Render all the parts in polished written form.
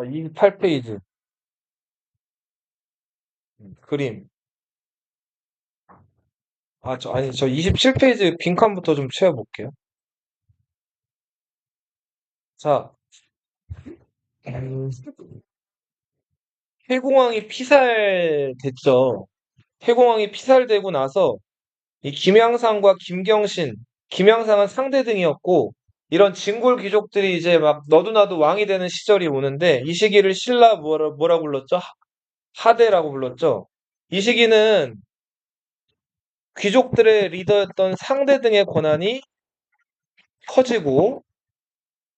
28페이지. 그림. 아니, 저 27페이지 빈칸부터 좀 채워볼게요. 자, 음, 해공항이 피살됐죠. 해공항이 피살되고 나서 이 김양상과 김경신, 김양상은 상대 등이었고, 이런 진골 귀족들이 이제 막 너도나도 왕이 되는 시절이 오는데, 이 시기를 신라 뭐라고 불렀죠? 하대라고 불렀죠. 이 시기는 귀족들의 리더였던 상대 등의 권한이 커지고,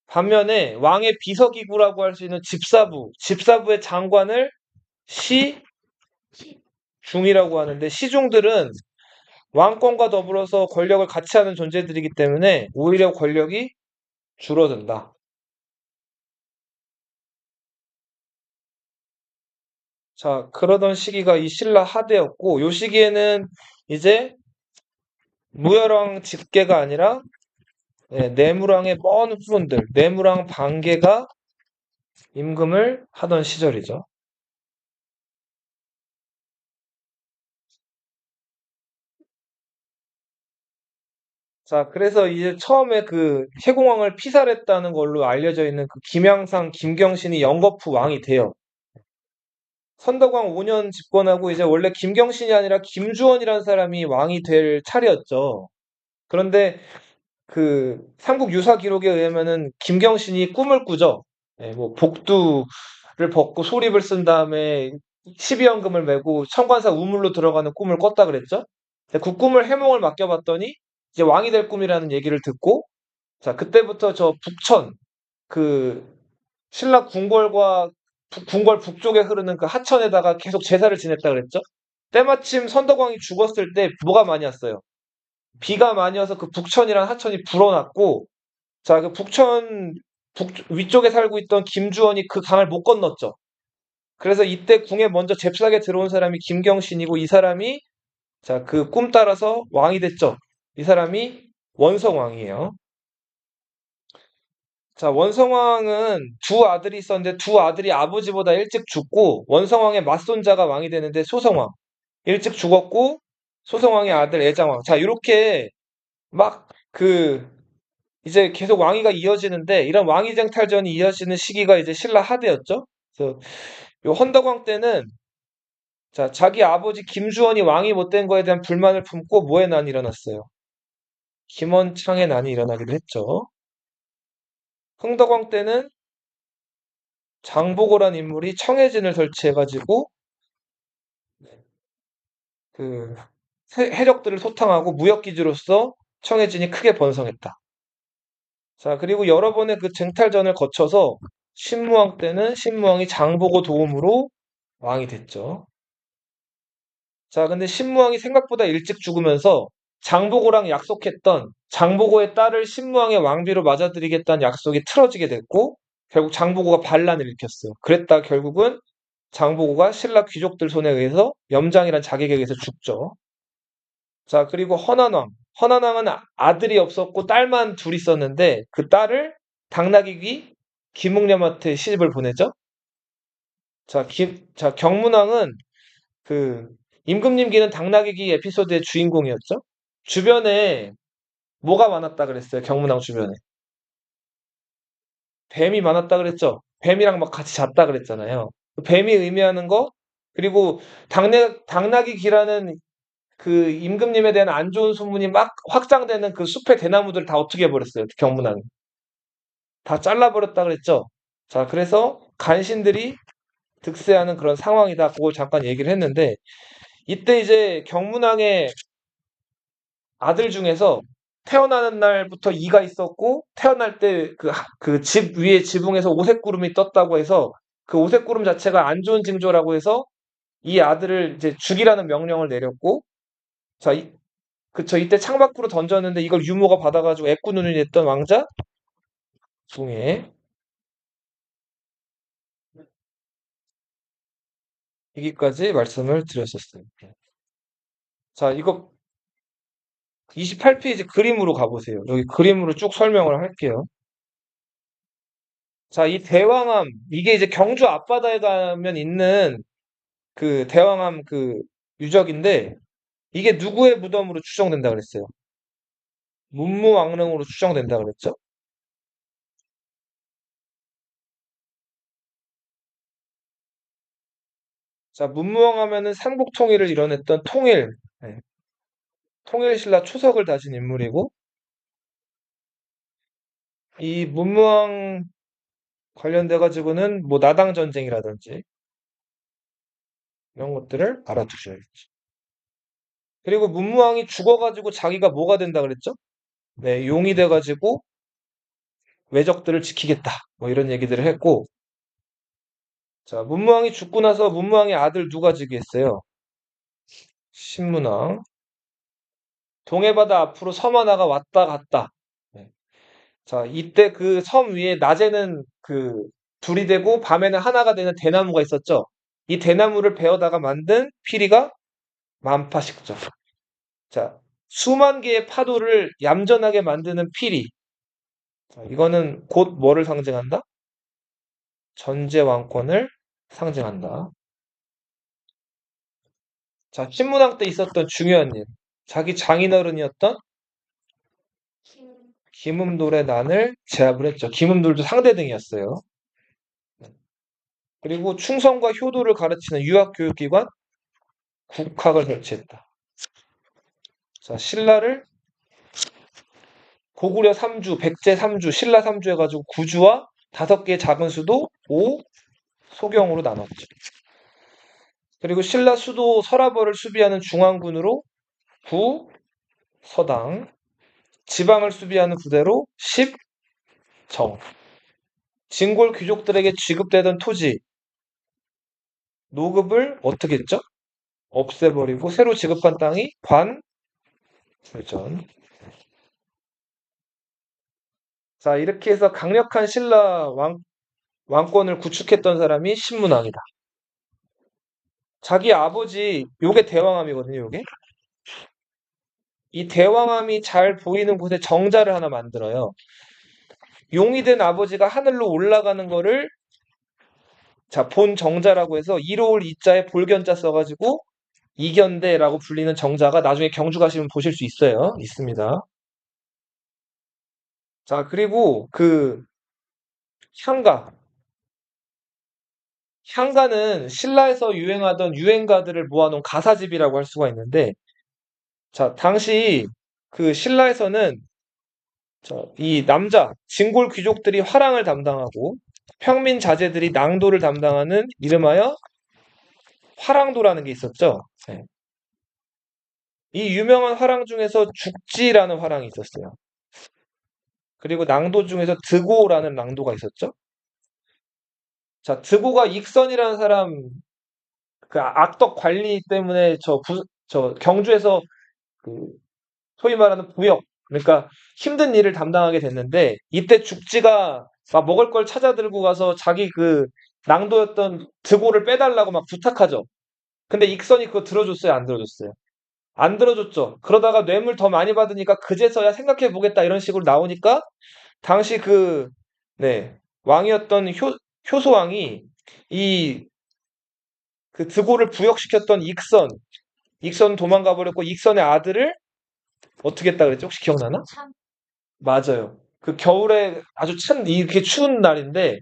반면에 왕의 비서기구라고 할 수 있는 집사부의 장관을 시중이라고 하는데, 시중들은 왕권과 더불어서 권력을 같이 하는 존재들이기 때문에 오히려 권력이 줄어든다. 자, 그러던 시기가 이 신라 하대였고, 요 시기에는 이제 무열왕 집계가 아니라 내무랑의 먼 후손들, 내무랑 반계가 임금을 하던 시절이죠. 자, 그래서 이제 처음에 그 해공왕을 피살했다는 걸로 알려져 있는 그 김양상, 김경신이 영거푸 왕이 돼요. 선덕왕 5년 집권하고 이제 원래 김경신이 아니라 김주원이라는 사람이 왕이 될 차례였죠. 그런데 그 삼국 유사 기록에 의하면은 김경신이 꿈을 꾸죠. 뭐 복두를 벗고 소립을 쓴 다음에 12연금을 메고 청관사 우물로 들어가는 꿈을 꿨다 그랬죠. 근데 그 꿈을 해몽을 맡겨봤더니 이제 왕이 될 꿈이라는 얘기를 듣고 자 그때부터 저 북천 그 신라 궁궐과 궁궐 북쪽에 흐르는 그 하천에다가 계속 제사를 지냈다 그랬죠. 때마침 선덕왕이 죽었을 때 뭐가 많이 왔어요. 비가 많이 와서 그 북천이랑 하천이 불어났고 자, 그 위쪽에 살고 있던 김주원이 그 강을 못 건넜죠. 그래서 이때 궁에 먼저 잽싸게 들어온 사람이 김경신이고 이 사람이 자, 그 꿈 따라서 왕이 됐죠. 이 사람이 원성왕이에요. 자, 원성왕은 두 아들이 있었는데 두 아들이 아버지보다 일찍 죽고 원성왕의 맞손자가 왕이 되는데 소성왕. 일찍 죽었고 소성왕의 아들 애장왕. 자, 이렇게 막 이제 계속 왕위가 이어지는데 이런 왕위쟁탈전이 이어지는 시기가 이제 신라 하대였죠. 그래서 요 헌덕왕 때는 자, 자기 아버지 김주원이 왕이 못 된 거에 대한 불만을 품고 뭐의 난이 일어났어요. 김원창의 난이 일어나기도 했죠. 흥덕왕 때는 장보고란 인물이 청해진을 설치해가지고 그 해적들을 소탕하고 무역기지로서 청해진이 크게 번성했다. 자, 그리고 여러 번의 그 쟁탈전을 거쳐서 신무왕 때는 신무왕이 장보고 도움으로 왕이 됐죠. 자, 근데 신무왕이 생각보다 일찍 죽으면서 장보고랑 약속했던 장보고의 딸을 신무왕의 왕비로 맞아들이겠다는 약속이 틀어지게 됐고 결국 장보고가 반란을 일으켰어요. 그랬다 결국은 장보고가 신라 귀족들 손에 의해서 염장이란 자객에 의해서 죽죠. 자, 그리고 헌안왕. 헌안왕은 아들이 없었고 딸만 둘 있었는데 그 딸을 당나귀 김묵념한테 시집을 보내죠. 자, 경문왕은 그 임금님기는 당나귀 에피소드의 주인공이었죠. 주변에 뭐가 많았다 그랬어요? 경문왕 주변에 뱀이 많았다 그랬죠. 뱀이랑 막 같이 잤다 그랬잖아요. 뱀이 의미하는 거 그리고 당나귀 기라는 그 임금님에 대한 안 좋은 소문이 막 확장되는 그 숲의 대나무들을 다 어떻게 해버렸어요? 경문왕이 다 잘라버렸다 그랬죠. 자, 그래서 간신들이 득세하는 그런 상황이다. 그걸 잠깐 얘기를 했는데 이때 이제 경문왕의 아들 중에서 태어나는 날부터 이가 있었고 태어날 때 그 집 위에 지붕에서 오색구름이 떴다고 해서 그 오색구름 자체가 안 좋은 징조라고 해서 이 아들을 이제 죽이라는 명령을 내렸고 자, 그쵸. 이때 창밖으로 던졌는데 이걸 유모가 받아가지고 애꾸눈이 됐던 왕자 중에 여기까지 말씀을 드렸었어요. 자, 이거 28페이지 그림으로 가보세요. 여기 그림으로 쭉 설명을 할게요. 자, 이 대왕암, 이게 이제 경주 앞바다에 가면 있는 그 대왕암 그 유적인데, 이게 누구의 무덤으로 추정된다 그랬어요? 문무왕릉으로 추정된다 그랬죠? 자, 문무왕 하면은 삼국 통일을 이뤄냈던 네, 통일신라 초석을 다진 인물이고, 이 문무왕 관련돼 가지고는 뭐 나당 전쟁이라든지 이런 것들을 알아두셔야겠죠. 그리고 문무왕이 죽어가지고 자기가 뭐가 된다 그랬죠? 네, 용이 돼가지고 왜적들을 지키겠다. 뭐 이런 얘기들을 했고, 자, 문무왕이 죽고 나서 문무왕의 아들 누가 즉위했어요? 신문왕. 동해바다 앞으로 섬 하나가 왔다 갔다. 네. 자, 이때 그 섬 위에 낮에는 그 둘이 되고 밤에는 하나가 되는 대나무가 있었죠. 이 대나무를 베어다가 만든 피리가 만파식적. 자, 수만 개의 파도를 얌전하게 만드는 피리. 자, 이거는 곧 뭐를 상징한다? 전제왕권을 상징한다. 자, 신문왕 때 있었던 중요한 일. 자기 장인어른이었던 김음돌의 난을 제압을 했죠. 김음돌도 상대등이었어요. 그리고 충성과 효도를 가르치는 유학교육기관 국학을 설치했다. 자, 신라를 고구려 3주, 백제 3주, 신라 3주 해가지고 구주와 5개의 작은 수도 5, 소경으로 나눴죠. 그리고 신라 수도 서라벌을 수비하는 중앙군으로 9, 서당, 지방을 수비하는 부대로 10, 정, 진골 귀족들에게 지급되던 토지, 노급을 어떻게 했죠? 없애버리고 새로 지급한 땅이 관, 전. 자, 이렇게 해서 강력한 신라 왕권을 구축했던 사람이 신문왕이다. 자기 아버지, 요게 대왕암이거든요, 요게. 이 대왕암이 잘 보이는 곳에 정자를 하나 만들어요. 용이 된 아버지가 하늘로 올라가는 거를 자, 본 정자라고 해서 이로울 이자에 볼견자 써가지고 이견대라고 불리는 정자가 나중에 경주 가시면 보실 수 있어요. 있습니다. 자, 그리고 그 향가. 향가는 신라에서 유행하던 유행가들을 모아놓은 가사집이라고 할 수가 있는데, 자, 당시 그 신라에서는 이 남자, 진골 귀족들이 화랑을 담당하고 평민 자제들이 낭도를 담당하는 이름하여 화랑도라는 게 있었죠. 네. 이 유명한 화랑 중에서 죽지라는 화랑이 있었어요. 그리고 낭도 중에서 드고라는 낭도가 있었죠. 자, 드고가 익선이라는 사람 그 악덕 관리 때문에 저 경주에서 그 소위 말하는 부역, 그러니까 힘든 일을 담당하게 됐는데 이때 죽지가 막 먹을 걸 찾아 들고 가서 자기 그 낭도였던 드고를 빼달라고 막 부탁하죠. 근데 익선이 그거 들어줬어요, 안 들어줬어요? 안 들어줬죠. 그러다가 뇌물 더 많이 받으니까 그제서야 생각해 보겠다 이런 식으로 나오니까 당시 그 네, 왕이었던 효소왕이 이 그 드고를 부역시켰던 익선 도망가 버렸고 익선의 아들을 어떻게 했다 그랬지? 혹시 기억나나? 맞아요. 그 겨울에 아주 이렇게 추운 날인데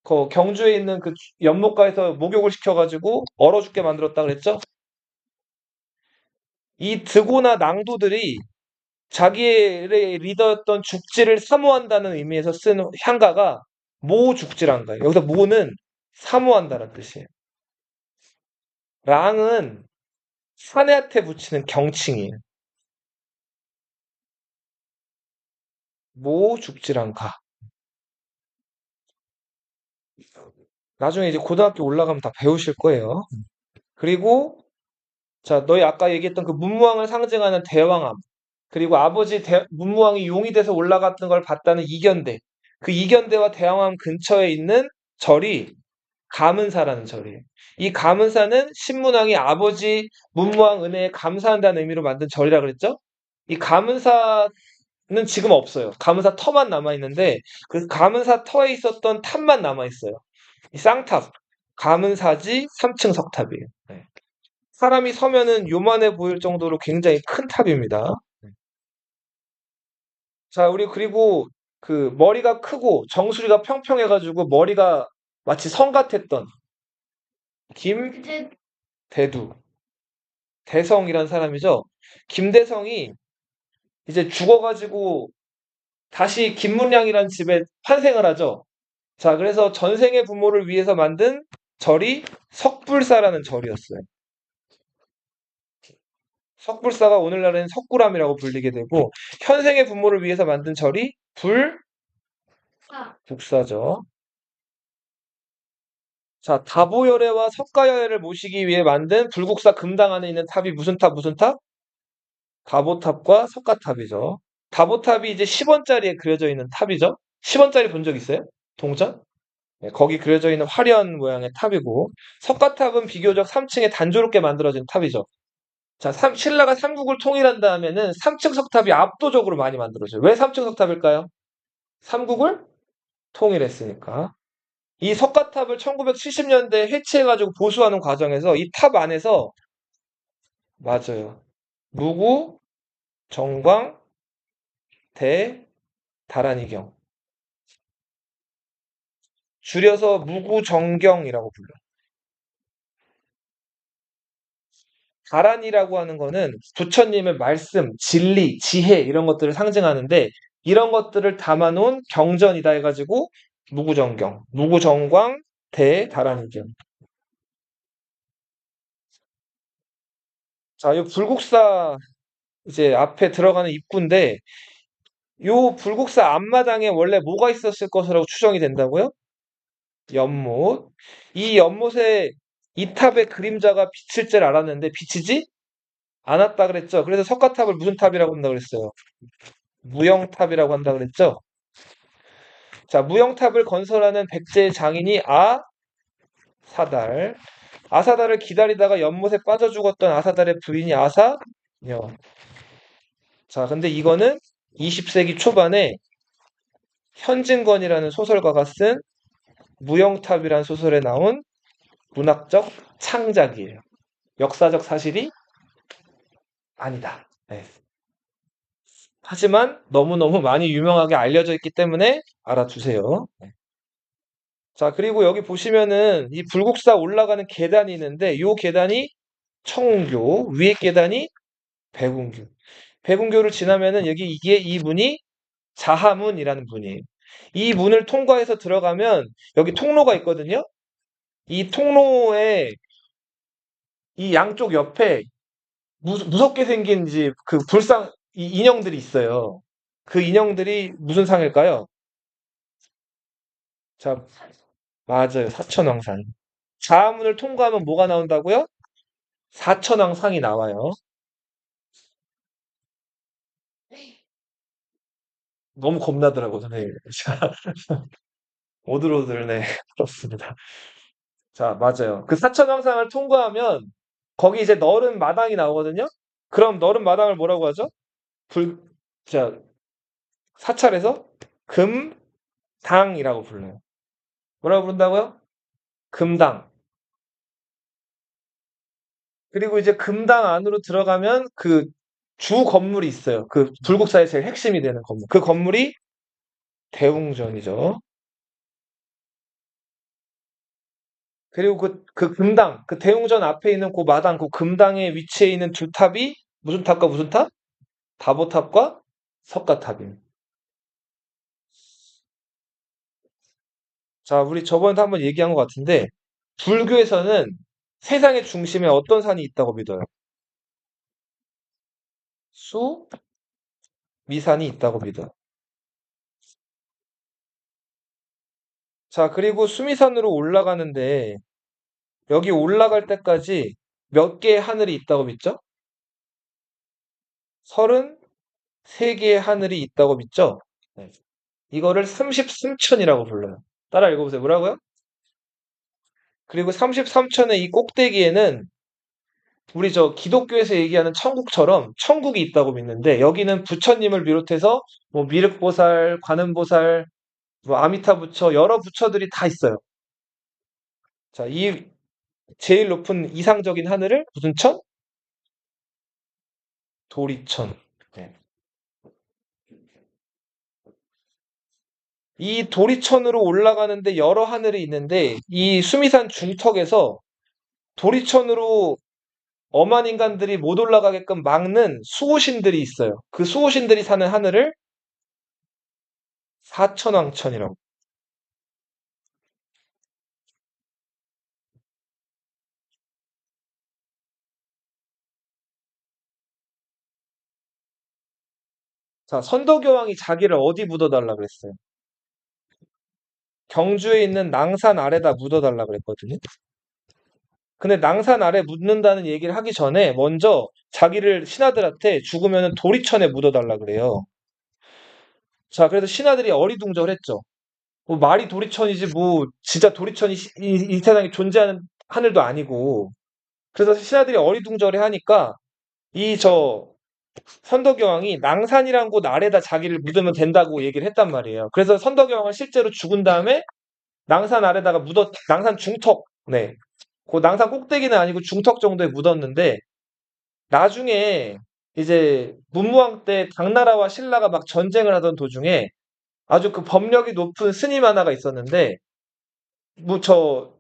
그 경주에 있는 그 연못가에서 목욕을 시켜가지고 얼어 죽게 만들었다 그랬죠? 이 드고나 낭도들이 자기의 리더였던 죽지를 사모한다는 의미에서 쓴 향가가 모죽지란 거예요. 여기서 모는 사모한다는 뜻이에요. 랑은 사내한테 붙이는 경칭이에요. 모죽지랑가. 나중에 이제 고등학교 올라가면 다 배우실 거예요. 그리고 자, 너희 아까 얘기했던 그 문무왕을 상징하는 대왕암. 그리고 아버지 문무왕이 용이 돼서 올라갔던 걸 봤다는 이견대. 그 이견대와 대왕암 근처에 있는 절이 감은사라는 절이에요. 이 감은사는 신문왕이 아버지 문무왕 은혜에 감사한다는 의미로 만든 절이라 그랬죠? 이 감은사 지금 없어요. 가문사 터만 남아있는데, 그 가문사 터에 있었던 탑만 남아있어요. 이 쌍탑. 가문사지 3층 석탑이에요. 네. 사람이 서면은 요만해 보일 정도로 굉장히 큰 탑입니다. 자, 우리 그리고 그 머리가 크고 정수리가 평평해가지고 머리가 마치 성 같았던 김대두, 대성이란 사람이죠. 김대성이 이제 죽어가지고 다시 김문량이란 집에 환생을 하죠. 자, 그래서 전생의 부모를 위해서 만든 절이 석불사라는 절이었어요. 석불사가 오늘날에는 석굴암이라고 불리게 되고, 현생의 부모를 위해서 만든 절이 불북사죠. 자, 다보열애와 석가열애를 모시기 위해 만든 불국사 금당 안에 있는 탑이 무슨 탑, 무슨 탑? 다보탑과 석가탑이죠. 다보탑이 이제 10원짜리에 그려져 있는 탑이죠. 10원짜리 본 적 있어요? 동전? 네, 거기 그려져 있는 화려한 모양의 탑이고, 석가탑은 비교적 3층에 단조롭게 만들어진 탑이죠. 자, 신라가 삼국을 통일한 다음에는 3층 석탑이 압도적으로 많이 만들어져요. 왜 3층 석탑일까요? 삼국을 통일했으니까. 이 석가탑을 1970년대에 해체해가지고 보수하는 과정에서 이 탑 안에서, 맞아요, 무구, 정광, 대, 다란이경. 줄여서 무구정경이라고 불러요. 다란이라고 하는 거는 부처님의 말씀, 진리, 지혜 이런 것들을 상징하는데, 이런 것들을 담아놓은 경전이다 해가지고 무구정경, 무구정광, 대, 다란이경. 자, 이 불국사 이제 앞에 들어가는 입구인데, 요 불국사 앞마당에 원래 뭐가 있었을 것이라고 추정이 된다고요? 연못. 이 연못에 이 탑의 그림자가 비칠 줄 알았는데 비치지 않았다 그랬죠. 그래서 석가탑을 무슨 탑이라고 한다 그랬어요? 무영탑이라고 한다 그랬죠. 자, 무영탑을 건설하는 백제의 장인이 아사달. 아사달을 기다리다가 연못에 빠져 죽었던 아사달의 부인이 아사녀. 자, 근데 이거는 20세기 초반에 현진건이라는 소설가가 쓴 무영탑이라는 소설에 나온 문학적 창작이에요. 역사적 사실이 아니다. 네. 하지만 너무너무 많이 유명하게 알려져 있기 때문에 알아두세요. 네. 자, 그리고 여기 보시면은 이 불국사 올라가는 계단이 있는데 이 계단이 청운교, 위에 계단이 백운교. 백운교를 지나면은 여기 이게 이 문이 자하문이라는 문이에요. 이 문을 통과해서 들어가면 여기 통로가 있거든요. 이 통로에 이 양쪽 옆에 무섭게 생긴 이제 그 인형들이 있어요. 그 인형들이 무슨 상일까요? 자, 맞아요. 사천왕상. 자문을 통과하면 뭐가 나온다고요? 사천왕상이 나와요. 너무 겁나더라고, 선생님. 오들오들, 네, 그렇습니다. 자, 맞아요. 그 사천왕상을 통과하면 거기 이제 넓은 마당이 나오거든요? 그럼 넓은 마당을 뭐라고 하죠? 불, 자, 사찰에서 금당이라고 불러요. 뭐라고 부른다고요? 금당. 그리고 이제 금당 안으로 들어가면 그 주 건물이 있어요. 그 불국사의 제일 핵심이 되는 건물. 그 건물이 대웅전이죠. 그리고 그 금당, 그 대웅전 앞에 있는 그 마당, 그 금당에 위치해 있는 두 탑이 무슨 탑과 무슨 탑? 다보탑과 석가탑입니다. 자, 우리 저번에도 한번 얘기한 것 같은데, 불교에서는 세상의 중심에 어떤 산이 있다고 믿어요? 수미산이 있다고 믿어요. 자, 그리고 수미산으로 올라가는데, 여기 올라갈 때까지 몇 개의 하늘이 있다고 믿죠? 33개의 하늘이 있다고 믿죠? 네. 이거를 33천이라고 불러요. 따라 읽어보세요. 뭐라고요? 그리고 33천의 이 꼭대기에는 우리 저 기독교에서 얘기하는 천국처럼 천국이 있다고 믿는데 여기는 부처님을 비롯해서 뭐 미륵보살, 관음보살, 뭐 아미타 부처 여러 부처들이 다 있어요. 자, 이 제일 높은 이상적인 하늘을 무슨 천? 도리천. 네. 이 도리천으로 올라가는데 여러 하늘이 있는데 이 수미산 중턱에서 도리천으로 엄한 인간들이 못 올라가게끔 막는 수호신들이 있어요. 그 수호신들이 사는 하늘을 사천왕천이라고. 자, 선덕여왕이 자기를 어디 묻어달라 그랬어요? 경주에 있는 낭산 아래다 묻어달라 그랬거든요. 근데 낭산 아래 묻는다는 얘기를 하기 전에 먼저 자기를 신하들한테 죽으면 도리천에 묻어달라 그래요. 자, 그래서 신하들이 어리둥절했죠. 뭐 말이 도리천이지 뭐 진짜 도리천이 이 세상에 존재하는 하늘도 아니고. 그래서 신하들이 어리둥절해 하니까 이 저 선덕여왕이 낭산이란 곳 아래다 자기를 묻으면 된다고 얘기를 했단 말이에요. 그래서 선덕여왕은 실제로 죽은 다음에 낭산 아래다가 낭산 중턱, 네. 그 낭산 꼭대기는 아니고 중턱 정도에 묻었는데 나중에 이제 문무왕 때 당나라와 신라가 막 전쟁을 하던 도중에 아주 그 법력이 높은 스님 하나가 있었는데 뭐 저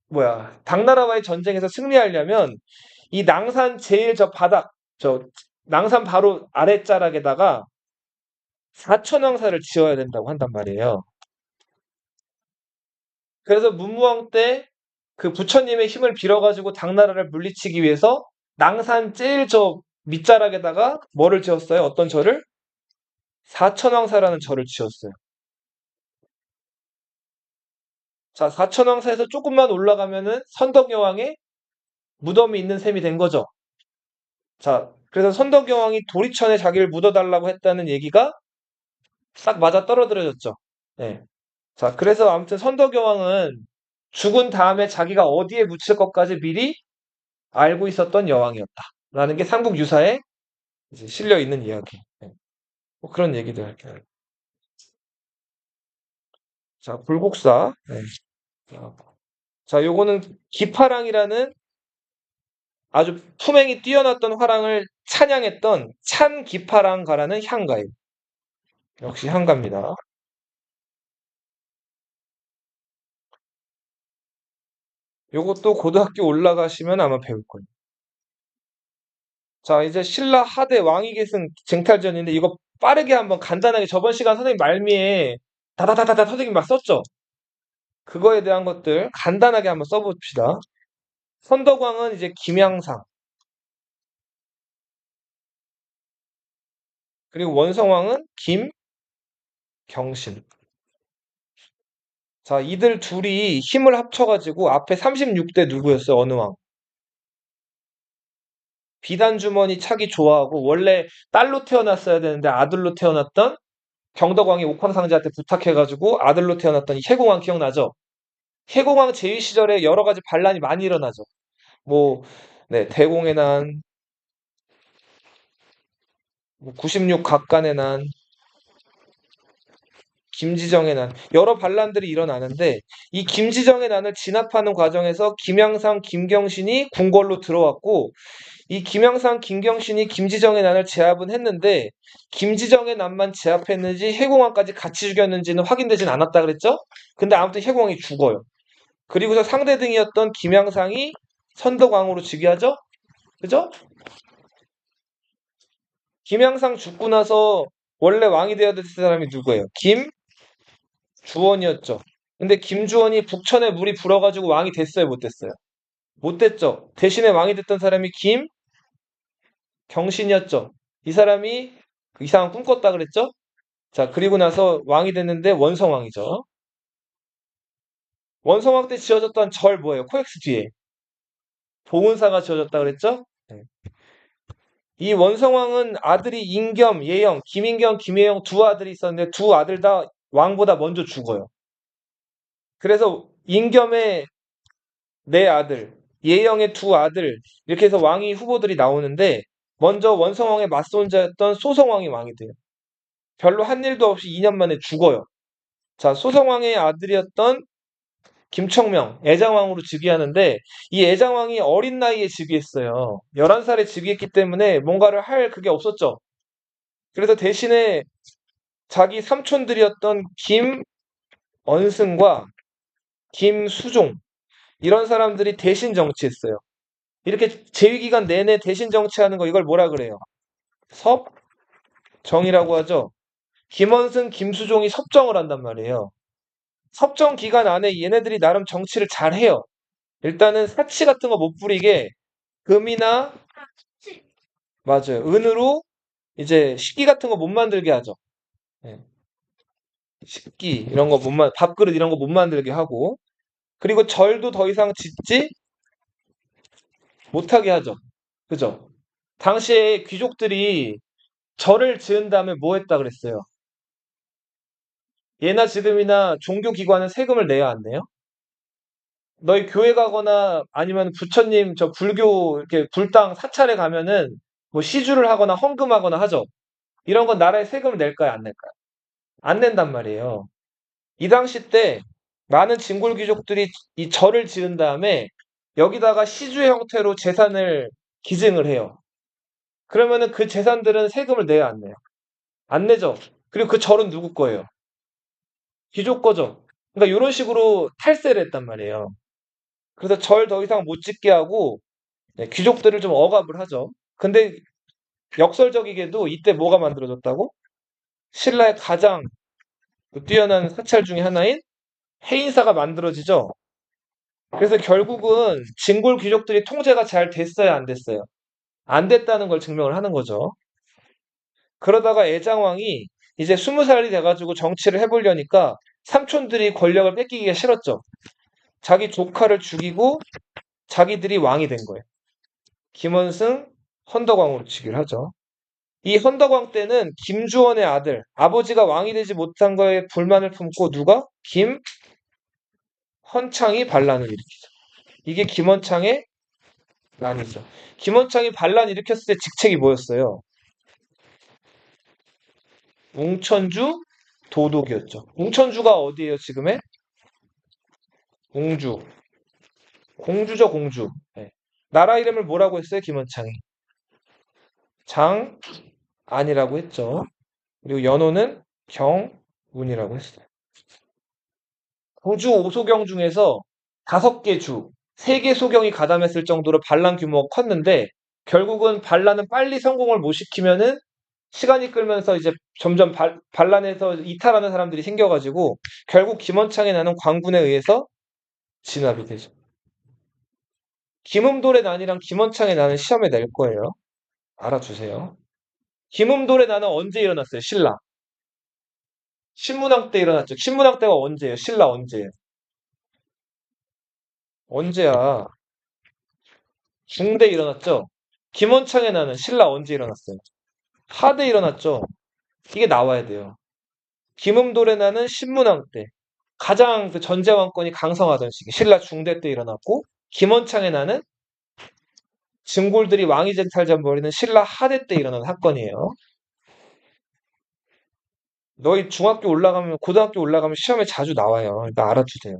뭐야 당나라와의 전쟁에서 승리하려면 이 낭산 제일 저 바닥 저 낭산 바로 아랫자락에다가 사천왕사를 지어야 된다고 한단 말이에요. 그래서 문무왕 때 그 부처님의 힘을 빌어가지고 당나라를 물리치기 위해서 낭산 제일 저 밑자락에다가 뭐를 지었어요? 어떤 절을? 사천왕사라는 절을 지었어요. 자, 사천왕사에서 조금만 올라가면은 선덕여왕의 무덤이 있는 셈이 된 거죠. 자, 그래서 선덕여왕이 도리천에 자기를 묻어달라고 했다는 얘기가 딱 맞아 떨어뜨려졌죠. 네. 자, 그래서 아무튼 선덕여왕은 죽은 다음에 자기가 어디에 묻힐 것까지 미리 알고 있었던 여왕이었다. 라는 게 삼국유사에 이제 실려 있는 이야기. 네. 뭐 그런 얘기들 할게요. 자, 불국사. 네. 자, 요거는 기파랑이라는 아주 품행이 뛰어났던 화랑을 찬양했던 찬기파랑가라는 향가예요. 역시 향가입니다. 요것도 고등학교 올라가시면 아마 배울 거예요. 자, 이제 신라 하대 왕위 계승 쟁탈전인데 이거 빠르게 한번 간단하게 저번 시간 선생님 말미에 다다다다다 선생님 막 썼죠? 그거에 대한 것들 간단하게 한번 써봅시다. 선덕왕은 이제 김양상, 그리고 원성왕은 김경신. 자, 이들 둘이 힘을 합쳐가지고 앞에 36대 누구였어요? 어느 왕? 비단주머니 차기 좋아하고 원래 딸로 태어났어야 되는데 아들로 태어났던 경덕왕이 옥황상제한테 부탁해가지고 아들로 태어났던 이 해공왕 기억나죠? 해공왕 제위 시절에 여러 가지 반란이 많이 일어나죠. 뭐, 네, 대공의 난, 96 각간의 난, 김지정의 난, 여러 반란들이 일어나는데 이 김지정의 난을 진압하는 과정에서 김양상, 김경신이 궁궐로 들어왔고 이 김양상, 김경신이 김지정의 난을 제압은 했는데 김지정의 난만 제압했는지 해공왕까지 같이 죽였는지는 확인되진 않았다 그랬죠? 근데 아무튼 해공왕이 죽어요. 그리고서 상대등이었던 김양상이 선덕왕으로 즉위하죠? 그죠? 김양상 죽고 나서 원래 왕이 되어야 될 사람이 누구예요? 김주원이었죠. 근데 김주원이 북천에 물이 불어가지고 왕이 됐어요, 못 됐어요? 못 됐죠. 대신에 왕이 됐던 사람이 김경신이었죠. 이 사람이 이상한 꿈 꿨다 그랬죠? 자, 그리고 나서 왕이 됐는데 원성왕이죠. 원성왕 때 지어졌던 절 뭐예요? 코엑스 뒤에. 보은사가 지어졌다 그랬죠? 네. 이 원성왕은 아들이 인겸, 예영, 김인겸, 김예영 두 아들이 있었는데 두 아들 다 왕보다 먼저 죽어요. 그래서 인겸의 네 아들, 예영의 두 아들 이렇게 해서 왕위 후보들이 나오는데 먼저 원성왕의 맞손자였던 소성왕이 왕이 돼요. 별로 한 일도 없이 2년 만에 죽어요. 자, 소성왕의 아들이었던 김청명, 애장왕으로 즉위하는데 이 애장왕이 어린 나이에 즉위했어요. 11살에 즉위했기 때문에 뭔가를 할 그게 없었죠. 그래서 대신에 자기 삼촌들이었던 김언승과 김수종 이런 사람들이 대신 정치했어요. 이렇게 재위기간 내내 대신 정치하는 거 이걸 뭐라 그래요? 섭정이라고 하죠. 김원승, 김수종이 섭정을 한단 말이에요. 섭정 기간 안에 얘네들이 나름 정치를 잘 해요. 일단은 사치 같은 거 못 부리게 금이나 맞아요. 은으로 이제 식기 같은 거 못 만들게 하죠. 예. 식기 이런 거 못 밥그릇 이런 거 못 만들게 하고 그리고 절도 더 이상 짓지 못하게 하죠. 그죠? 당시에 귀족들이 절을 지은 다음에 뭐 했다 그랬어요? 예나 지금이나 종교기관은 세금을 내야 안 내요? 너희 교회 가거나 아니면 부처님 저 불교 이렇게 불당 사찰에 가면은 뭐 시주를 하거나 헌금하거나 하죠. 이런 건 나라에 세금을 낼까요? 안 낼까요? 안 낸단 말이에요. 이 당시 때 많은 진골 귀족들이 이 절을 지은 다음에 여기다가 시주의 형태로 재산을 기증을 해요. 그러면은 그 재산들은 세금을 내야 안 내요? 안 내죠. 그리고 그 절은 누구 거예요? 귀족 거죠. 그러니까 이런 식으로 탈세를 했단 말이에요. 그래서 절 더 이상 못 짓게 하고 네, 귀족들을 좀 억압을 하죠. 근데 역설적이게도 이때 뭐가 만들어졌다고? 신라의 가장 뛰어난 사찰 중에 하나인 해인사가 만들어지죠. 그래서 결국은 진골 귀족들이 통제가 잘 됐어요, 안 됐어요? 안 됐다는 걸 증명을 하는 거죠. 그러다가 애장왕이 이제 20살이 돼가지고 정치를 해보려니까 삼촌들이 권력을 뺏기기가 싫었죠. 자기 조카를 죽이고 자기들이 왕이 된 거예요. 김원승, 헌덕왕으로 즉위를 하죠. 이 헌덕왕 때는 김주원의 아들, 아버지가 왕이 되지 못한 거에 불만을 품고 누가? 김헌창이 반란을 일으키죠. 이게 김헌창의 난이죠. 김헌창이 반란 일으켰을 때 직책이 뭐였어요? 웅천주 도독이었죠. 웅천주가 어디예요, 지금의? 공주. 공주죠, 공주. 네. 나라 이름을 뭐라고 했어요, 김헌창이? 장안이라고 했죠. 그리고 연호는 경운이라고 했어요. 구주 5소경 중에서 5개 주, 3개 소경이 가담했을 정도로 반란 규모가 컸는데 결국은 반란은 빨리 성공을 못 시키면은 시간이 끌면서 이제 점점 반란에서 이탈하는 사람들이 생겨가지고 결국 김원창에 나는 광군에 의해서 진압이 되죠. 김음돌의 난이랑 김원창의 난은 시험에 낼 거예요. 알아주세요. 김음돌의 난은 언제 일어났어요? 신라. 신문왕 때 일어났죠. 신문왕 때가 언제예요? 신라 언제예요? 언제야? 중대 일어났죠? 김원창의 난은 신라 언제 일어났어요? 하대 일어났죠? 이게 나와야 돼요. 김음돌의 난은 신문왕 때. 가장 그 전제왕권이 강성하던 시기. 신라 중대 때 일어났고, 김원창의 난은 증골들이 왕위쟁탈전 벌이는 신라 하대 때 일어난 사건이에요. 너희 중학교 올라가면, 고등학교 올라가면 시험에 자주 나와요. 그러니까 알아두세요.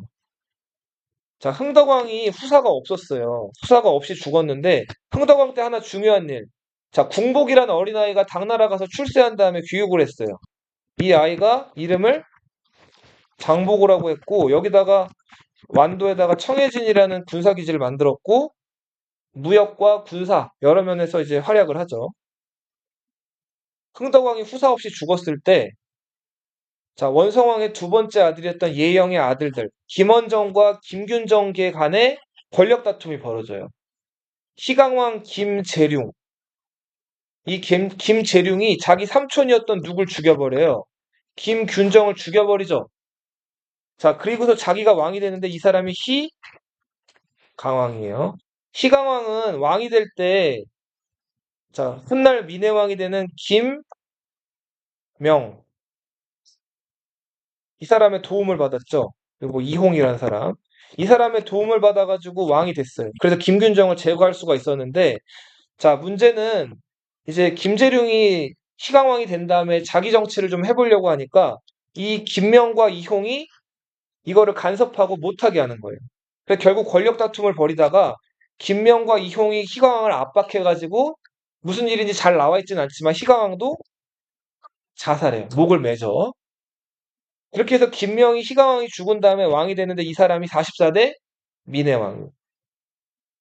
자, 흥덕왕이 후사가 없었어요. 후사가 없이 죽었는데, 흥덕왕 때 하나 중요한 일. 자, 궁복이라는 어린아이가 당나라 가서 출세한 다음에 교육을 했어요. 이 아이가 이름을 장보고라고 했고, 여기다가 완도에다가 청해진이라는 군사기지를 만들었고, 무역과 군사, 여러 면에서 이제 활약을 하죠. 흥덕왕이 후사 없이 죽었을 때, 자, 원성왕의 두 번째 아들이었던 예영의 아들들, 김원정과 김균정계 간에 권력 다툼이 벌어져요. 희강왕 김재룡, 이 김재룡이 자기 삼촌이었던 누굴 죽여버려요. 김균정을 죽여버리죠. 자, 그리고서 자기가 왕이 되는데 이 사람이 희강왕이에요. 희강왕은 왕이 될 때, 자, 훗날 민해왕이 되는 김명, 이 사람의 도움을 받았죠. 그리고 이홍이라는 사람. 이 사람의 도움을 받아가지고 왕이 됐어요. 그래서 김균정을 제거할 수가 있었는데, 자, 문제는 이제 김재룡이 희강왕이 된 다음에 자기 정치를 좀 해보려고 하니까 이 김명과 이홍이 이거를 간섭하고 못하게 하는 거예요. 그래서 결국 권력 다툼을 벌이다가 김명과 이홍이 희강왕을 압박해가지고 무슨 일인지 잘 나와 있진 않지만 희강왕도 자살해요. 목을 매죠. 그렇게 해서 김명이 희강왕이 죽은 다음에 왕이 되는데 이 사람이 44대 민해왕.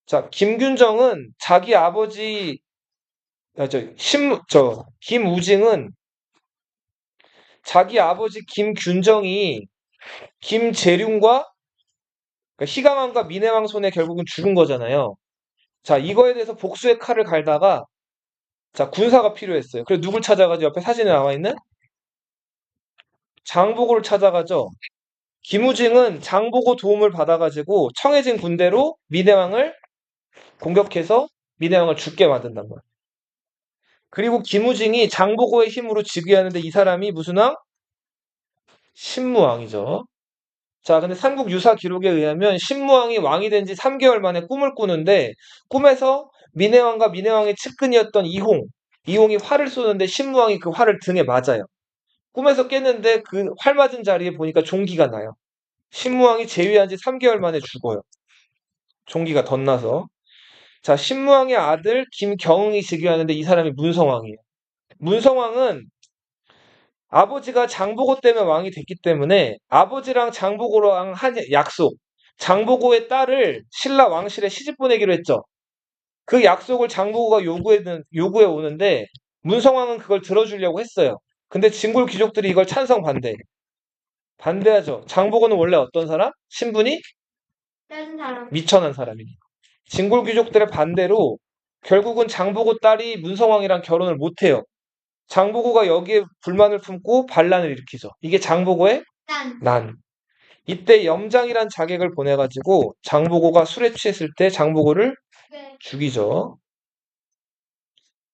자, 김균정은 자기 아버지, 김우징은 자기 아버지 김균정이 김재룡과 그러니까 희강왕과 민해왕 손에 결국은 죽은 거잖아요. 자, 이거에 대해서 복수의 칼을 갈다가 자, 군사가 필요했어요. 그래서 누굴 찾아가죠? 옆에 사진에 나와 있는 장보고를 찾아가죠. 김우징은 장보고 도움을 받아가지고 청해진 군대로 민해왕을 공격해서 민해왕을 죽게 만든단 말이에요. 그리고 김우징이 장보고의 힘으로 즉위하는데 이 사람이 무슨 왕? 신무왕이죠. 자, 근데 삼국 유사 기록에 의하면 신무왕이 왕이 된 지 3개월 만에 꿈을 꾸는데 꿈에서 민해왕과 민해왕의 측근이었던 이홍이 활을 쏘는데 신무왕이 그 활을 등에 맞아요. 꿈에서 깼는데 그 활 맞은 자리에 보니까 종기가 나요. 신무왕이 재위한 지 3개월 만에 죽어요. 종기가 덧나서. 자, 신무왕의 아들 김경응이 즉위하는데 이 사람이 문성왕이에요. 문성왕은 아버지가 장보고 때문에 왕이 됐기 때문에 아버지랑 장보고랑 한 약속, 장보고의 딸을 신라 왕실에 시집 보내기로 했죠. 그 약속을 장보고가 요구해 오는데 문성왕은 그걸 들어주려고 했어요. 근데 진골 귀족들이 이걸 찬성 반대하죠. 장보고는 원래 어떤 사람? 신분이 다른 사람. 미천한 사람이니까. 진골 귀족들의 반대로 결국은 장보고 딸이 문성왕이랑 결혼을 못해요. 장보고가 여기에 불만을 품고 반란을 일으키죠. 이게 장보고의 난. 난. 이때 염장이란 자객을 보내가지고 장보고가 술에 취했을 때 장보고를 네. 죽이죠.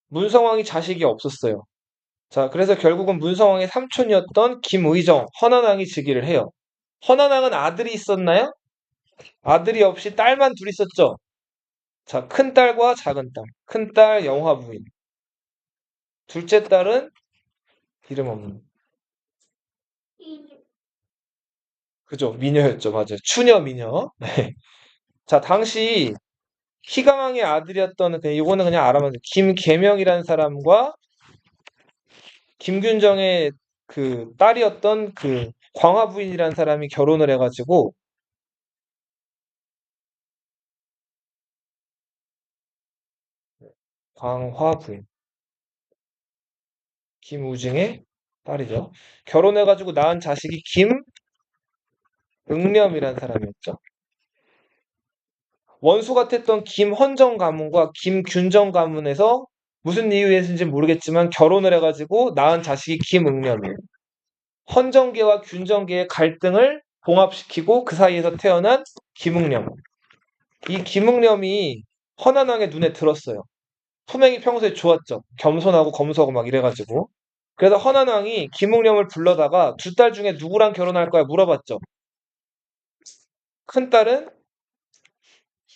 문성왕이 자식이 없었어요. 자, 그래서 결국은 문성왕의 삼촌이었던 김의정, 헌안왕이 즉위를 해요. 헌안왕은 아들이 있었나요? 아들이 없이 딸만 둘 있었죠. 자, 큰 딸과 작은 딸. 큰 딸 영화 부인. 둘째 딸은 이름 없는. 그죠? 미녀였죠. 맞아요. 추녀 미녀. 네. 자, 당시 희강왕의 아들이었던 이거는 그냥 알아면 돼요. 김계명이라는 사람과 김균정의 그 딸이었던 그 광화 부인이라는 사람이 결혼을 해가지고 광화 부인 김우징의 딸이죠. 결혼해가지고 낳은 자식이 김응렴이라는 사람이었죠. 원수 같았던 김헌정 가문과 김균정 가문에서 무슨 이유에서인지 모르겠지만 결혼을 해가지고 낳은 자식이 김응렴이에요. 헌정계와 균정계의 갈등을 봉합시키고 그 사이에서 태어난 김응렴. 이 김응렴이 헌안왕의 눈에 들었어요. 품행이 평소에 좋았죠. 겸손하고 검소하고 막 이래가지고. 그래서 헌안왕이 김응렴을 불러다가 두 딸 중에 누구랑 결혼할 거야 물어봤죠. 큰 딸은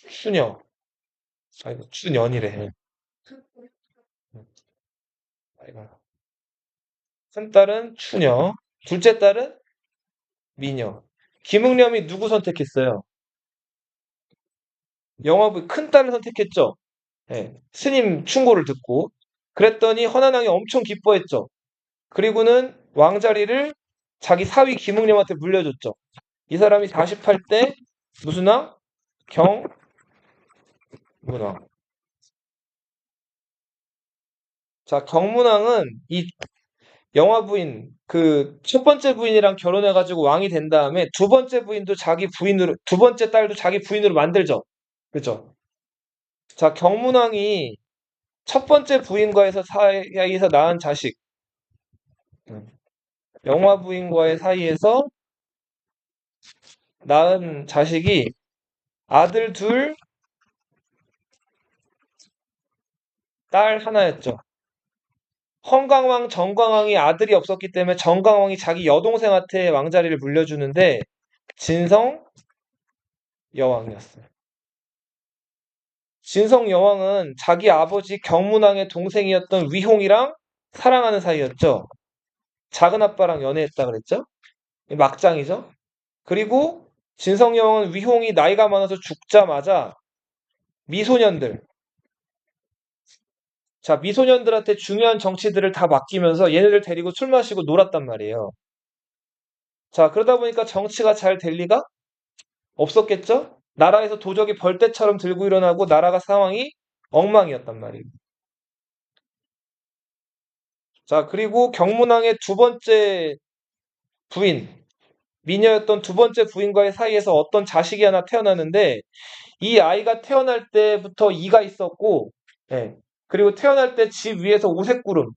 추녀. 아이고, 추년이래. 아이고. 큰 딸은 추녀. 둘째 딸은 미녀. 김응렴이 누구 선택했어요? 영화부 큰 딸을 선택했죠. 예, 스님 충고를 듣고. 그랬더니 헌안왕이 엄청 기뻐했죠. 그리고는 왕자리를 자기 사위 김응렴한테 물려줬죠. 이 사람이 48대 무슨 왕? 경문왕. 자, 경문왕은 이 영화 부인, 그 첫 번째 부인이랑 결혼해가지고 왕이 된 다음에 두 번째 부인도 자기 부인으로, 두 번째 딸도 자기 부인으로 만들죠. 그죠? 자, 경문왕이 첫 번째 부인과의 사이에서 낳은 자식, 영화 부인과의 사이에서 낳은 자식이 아들 둘, 딸 하나였죠. 헌강왕, 정광왕이 아들이 없었기 때문에 정광왕이 자기 여동생한테 왕자리를 물려주는데 진성, 여왕이었어요. 진성 여왕은 자기 아버지 경문왕의 동생이었던 위홍이랑 사랑하는 사이였죠. 작은 아빠랑 연애했다 그랬죠? 막장이죠. 그리고 진성 여왕은 위홍이 나이가 많아서 죽자마자 미소년들, 자, 미소년들한테 중요한 정치들을 다 맡기면서 얘네들 데리고 술 마시고 놀았단 말이에요. 자, 그러다 보니까 정치가 잘 될 리가 없었겠죠? 나라에서 도적이 벌떼처럼 들고 일어나고 나라가 상황이 엉망이었단 말이에요. 자, 그리고 경문왕의 두 번째 부인, 미녀였던 두 번째 부인과의 사이에서 어떤 자식이 하나 태어나는데 이 아이가 태어날 때부터 이가 있었고, 예, 그리고 태어날 때 집 위에서 오색구름이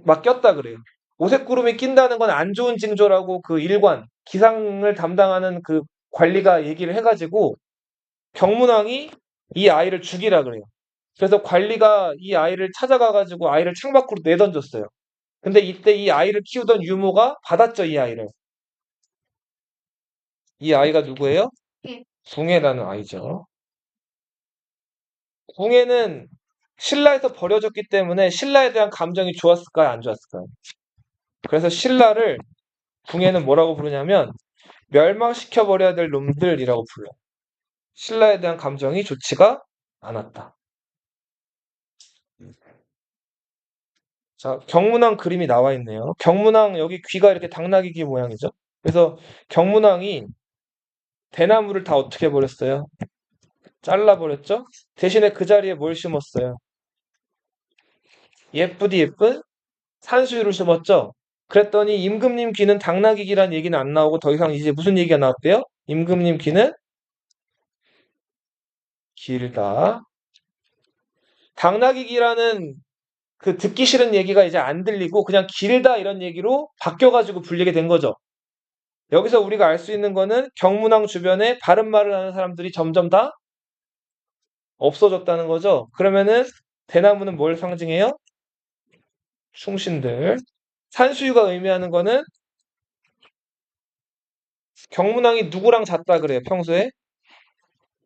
막 꼈다 그래요. 오색구름이 낀다는 건 안 좋은 징조라고 그 일관, 기상을 담당하는 그 관리가 얘기를 해가지고 경문왕이 이 아이를 죽이라 그래요. 그래서 관리가 이 아이를 찾아가가지고 아이를 창밖으로 내던졌어요. 근데 이때 이 아이를 키우던 유모가 받았죠, 이 아이를. 이 아이가 누구예요? 예. 궁예라는 아이죠. 궁예는 신라에서 버려졌기 때문에 신라에 대한 감정이 좋았을까요? 안 좋았을까요? 그래서 신라를 궁예는 뭐라고 부르냐면 멸망시켜버려야 될 놈들이라고 불러요. 신라에 대한 감정이 좋지가 않았다. 자, 경문왕 그림이 나와 있네요. 경문왕 여기 귀가 이렇게 당나귀 귀 모양이죠. 그래서 경문왕이 대나무를 다 어떻게 해버렸어요? 잘라버렸죠? 대신에 그 자리에 뭘 심었어요? 예쁘디 예쁜 산수유를 심었죠? 그랬더니 임금님 귀는 당나귀 귀란 얘기는 안 나오고 더 이상 이제 무슨 얘기가 나왔대요? 임금님 귀는 길다. 당나귀 귀라는 그 듣기 싫은 얘기가 이제 안 들리고 그냥 길다 이런 얘기로 바뀌어가지고 불리게 된 거죠. 여기서 우리가 알 수 있는 거는 경문왕 주변에 바른 말을 하는 사람들이 점점 다 없어졌다는 거죠. 그러면은 대나무는 뭘 상징해요? 충신들. 산수유가 의미하는 거는 경문왕이 누구랑 잤다 그래요, 평소에?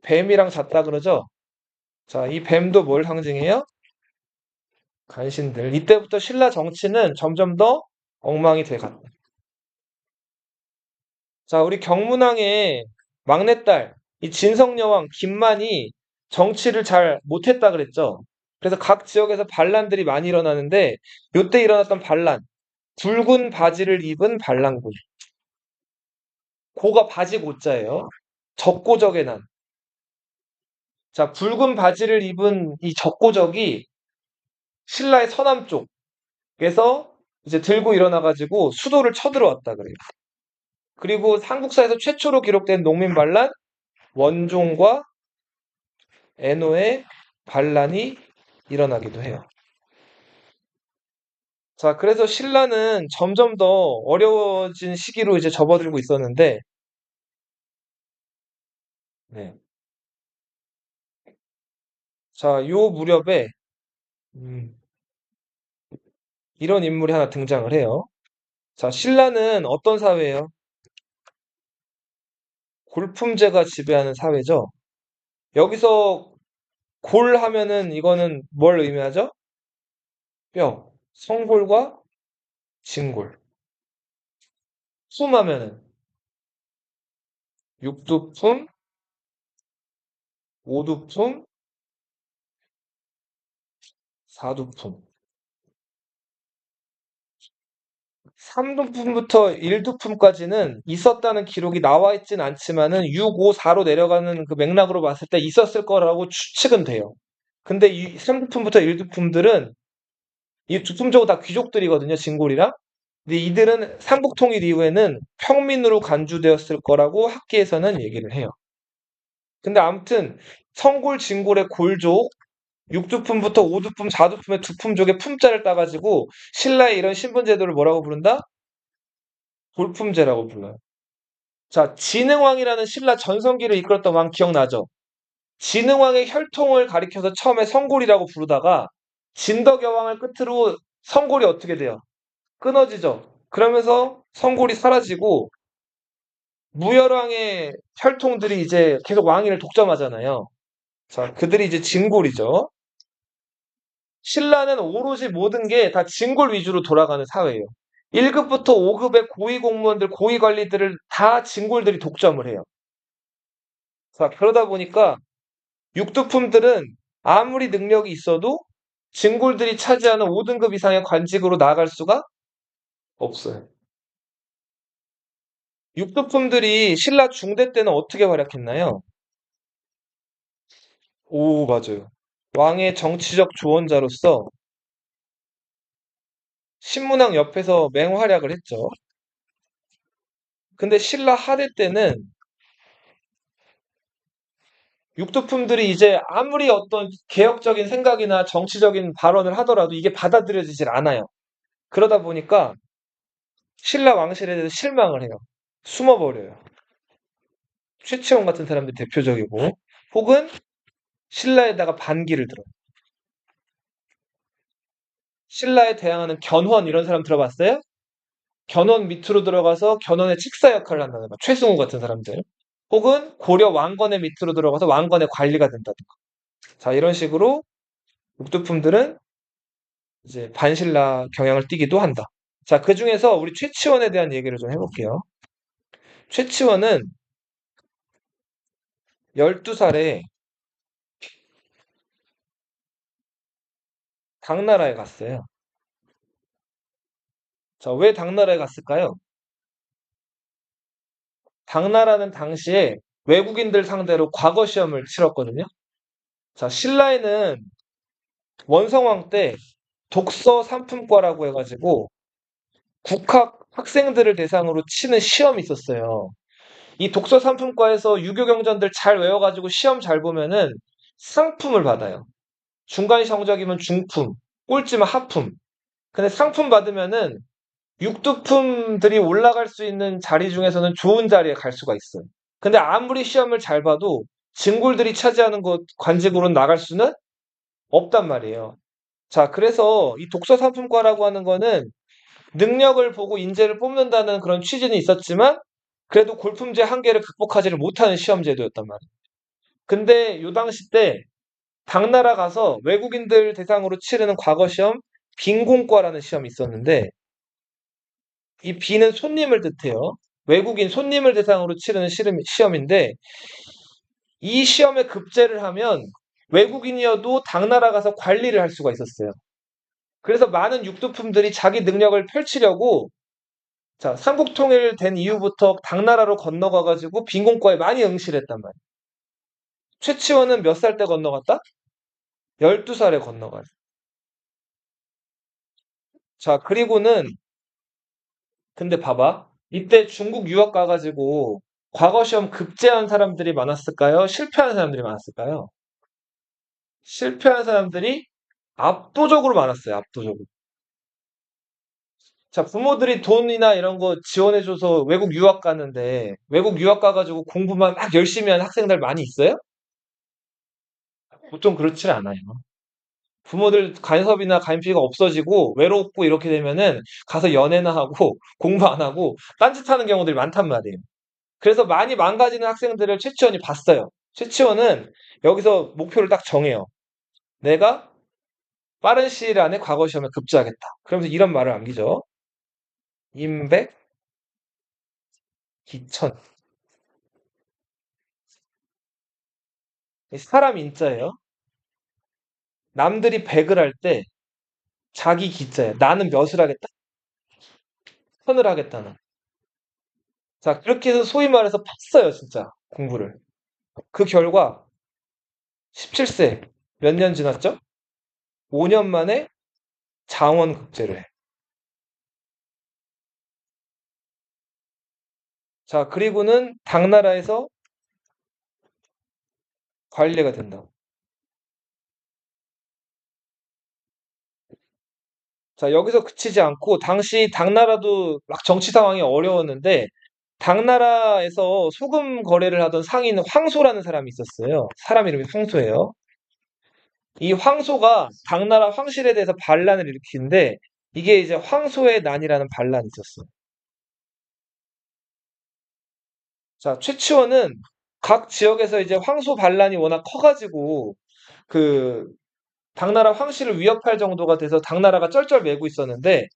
뱀이랑 잤다 그러죠? 자, 이 뱀도 뭘 상징해요? 간신들. 이때부터 신라 정치는 점점 더 엉망이 돼 갔다. 자, 우리 경문왕의 막내딸, 이 진성여왕 김만이 정치를 잘 못했다 그랬죠? 그래서 각 지역에서 반란들이 많이 일어나는데, 요때 일어났던 반란, 붉은 바지를 입은 반란군. 고가 바지 고자예요. 적고적의 난. 자, 붉은 바지를 입은 이 적고적이 신라의 서남 쪽에서 이제 들고 일어나가지고 수도를 쳐들어왔다 그래요. 그리고 삼국사에서 최초로 기록된 농민 반란, 원종과 애노의 반란이 일어나기도 해요. 자, 그래서 신라는 점점 더 어려워진 시기로 이제 접어들고 있었는데, 네. 자, 요 무렵에, 음, 이런 인물이 하나 등장을 해요. 자, 신라는 어떤 사회예요? 골품제가 지배하는 사회죠. 여기서 골 하면은 이거는 뭘 의미하죠? 뼈. 성골과 진골. 품 하면은 육두품, 오두품, 사두품. 3두품부터 1두품까지는 있었다는 기록이 나와 있진 않지만은 6, 5, 4로 내려가는 그 맥락으로 봤을 때 있었을 거라고 추측은 돼요. 근데 이 3두품부터 1두품들은 이 두품적으로 다 귀족들이거든요, 진골이랑. 근데 이들은 삼국통일 이후에는 평민으로 간주되었을 거라고 학계에서는 얘기를 해요. 근데 아무튼 성골, 진골의 골족, 6두품부터 5두품, 4두품의 두품족의 품자를 따가지고 신라의 이런 신분제도를 뭐라고 부른다? 골품제라고 불러요. 자, 진흥왕이라는 신라 전성기를 이끌었던 왕 기억나죠? 진흥왕의 혈통을 가리켜서 처음에 성골이라고 부르다가 진덕여왕을 끝으로 성골이 어떻게 돼요? 끊어지죠. 그러면서 성골이 사라지고 무열왕의 혈통들이 이제 계속 왕위를 독점하잖아요. 자, 그들이 이제 진골이죠. 신라는 오롯이 모든 게 다 진골 위주로 돌아가는 사회예요. 1급부터 5급의 고위 공무원들, 고위 관리들을 다 진골들이 독점을 해요. 자, 그러다 보니까 육두품들은 아무리 능력이 있어도 진골들이 차지하는 5등급 이상의 관직으로 나아갈 수가 없어요. 육두품들이 신라 중대 때는 어떻게 활약했나요? 오, 맞아요. 왕의 정치적 조언자로서 신문왕 옆에서 맹활약을 했죠. 근데 신라 하대 때는 육두품들이 이제 아무리 어떤 개혁적인 생각이나 정치적인 발언을 하더라도 이게 받아들여지질 않아요. 그러다 보니까 신라 왕실에 대해서 실망을 해요. 숨어버려요. 최치원 같은 사람들이 대표적이고, 혹은 신라에다가 반기를 들어요. 신라에 대항하는 견훤 이런 사람 들어봤어요? 견훤 밑으로 들어가서 견훤의 칙사 역할을 한다든가, 최승우 같은 사람들. 혹은 고려 왕건의 밑으로 들어가서 왕건의 관리가 된다든가. 자, 이런 식으로 육두품들은 이제 반신라 경향을 띠기도 한다. 자, 그 중에서 우리 최치원에 대한 얘기를 좀 해볼게요. 최치원은 12살에 당나라에 갔어요. 자, 왜 당나라에 갔을까요? 당나라는 당시에 외국인들 상대로 과거 시험을 치렀거든요. 자, 신라에는 원성왕 때 독서 삼품과라고 해가지고 국학 학생들을 대상으로 치는 시험이 있었어요. 이 독서 삼품과에서 유교 경전들 잘 외워가지고 시험 잘 보면은 상품을 받아요. 중간 성적이면 중품, 꼴찌면 하품. 근데 상품 받으면은 육두품들이 올라갈 수 있는 자리 중에서는 좋은 자리에 갈 수가 있어요. 근데 아무리 시험을 잘 봐도 진골들이 차지하는 것 관직으로는 나갈 수는 없단 말이에요. 자, 그래서 이 독서 상품과라고 하는 거는 능력을 보고 인재를 뽑는다는 그런 취지는 있었지만 그래도 골품제 한계를 극복하지를 못하는 시험 제도였단 말이에요. 근데 요 당시 때 당나라 가서 외국인들 대상으로 치르는 과거 시험 빈공과라는 시험이 있었는데 이 비는 손님을 뜻해요. 외국인 손님을 대상으로 치르는 시험인데 이 시험에 급제를 하면 외국인이어도 당나라 가서 관리를 할 수가 있었어요. 그래서 많은 육두품들이 자기 능력을 펼치려고 자, 삼국통일 된 이후부터 당나라로 건너가가지고 빈공과에 많이 응시를 했단 말이에요. 최치원은 몇 살 때 건너갔다? 12살에 건너가요. 자, 그리고는 근데 봐봐. 이때 중국 유학 가가지고 과거 시험 급제한 사람들이 많았을까요? 실패한 사람들이 많았을까요? 실패한 사람들이 압도적으로 많았어요. 압도적으로. 자, 부모들이 돈이나 이런 거 지원해줘서 외국 유학 가는데 외국 유학 가가지고 공부만 막 열심히 하는 학생들 많이 있어요? 보통 그렇지 않아요. 부모들 간섭이나 간피가 없어지고 외롭고 이렇게 되면은 가서 연애나 하고 공부 안 하고 딴짓하는 경우들이 많단 말이에요. 그래서 많이 망가지는 학생들을 최치원이 봤어요. 최치원은 여기서 목표를 딱 정해요. 내가 빠른 시일 안에 과거 시험에 급제하겠다. 그러면서 이런 말을 남기죠. 임백, 기천. 사람 인자예요. 남들이 백을 할 때 자기 기자예요. 나는 몇을 하겠다? 천을 하겠다는. 자, 그렇게 해서 소위 말해서 팠어요, 진짜. 공부를. 그 결과 17세 몇 년 지났죠? 5년 만에 장원 급제를 해. 자, 그리고는 당나라에서 관리가 된다. 자, 여기서 그치지 않고 당시 당나라도 막 정치 상황이 어려웠는데 당나라에서 소금 거래를 하던 상인 황소라는 사람이 있었어요. 사람 이름이 황소예요. 이 황소가 당나라 황실에 대해서 반란을 일으키는데 이게 이제 황소의 난이라는 반란이 있었어. 자, 최치원은 각 지역에서 이제 황소 반란이 워낙 커가지고 그 당나라 황실을 위협할 정도가 돼서 당나라가 쩔쩔매고 있었는데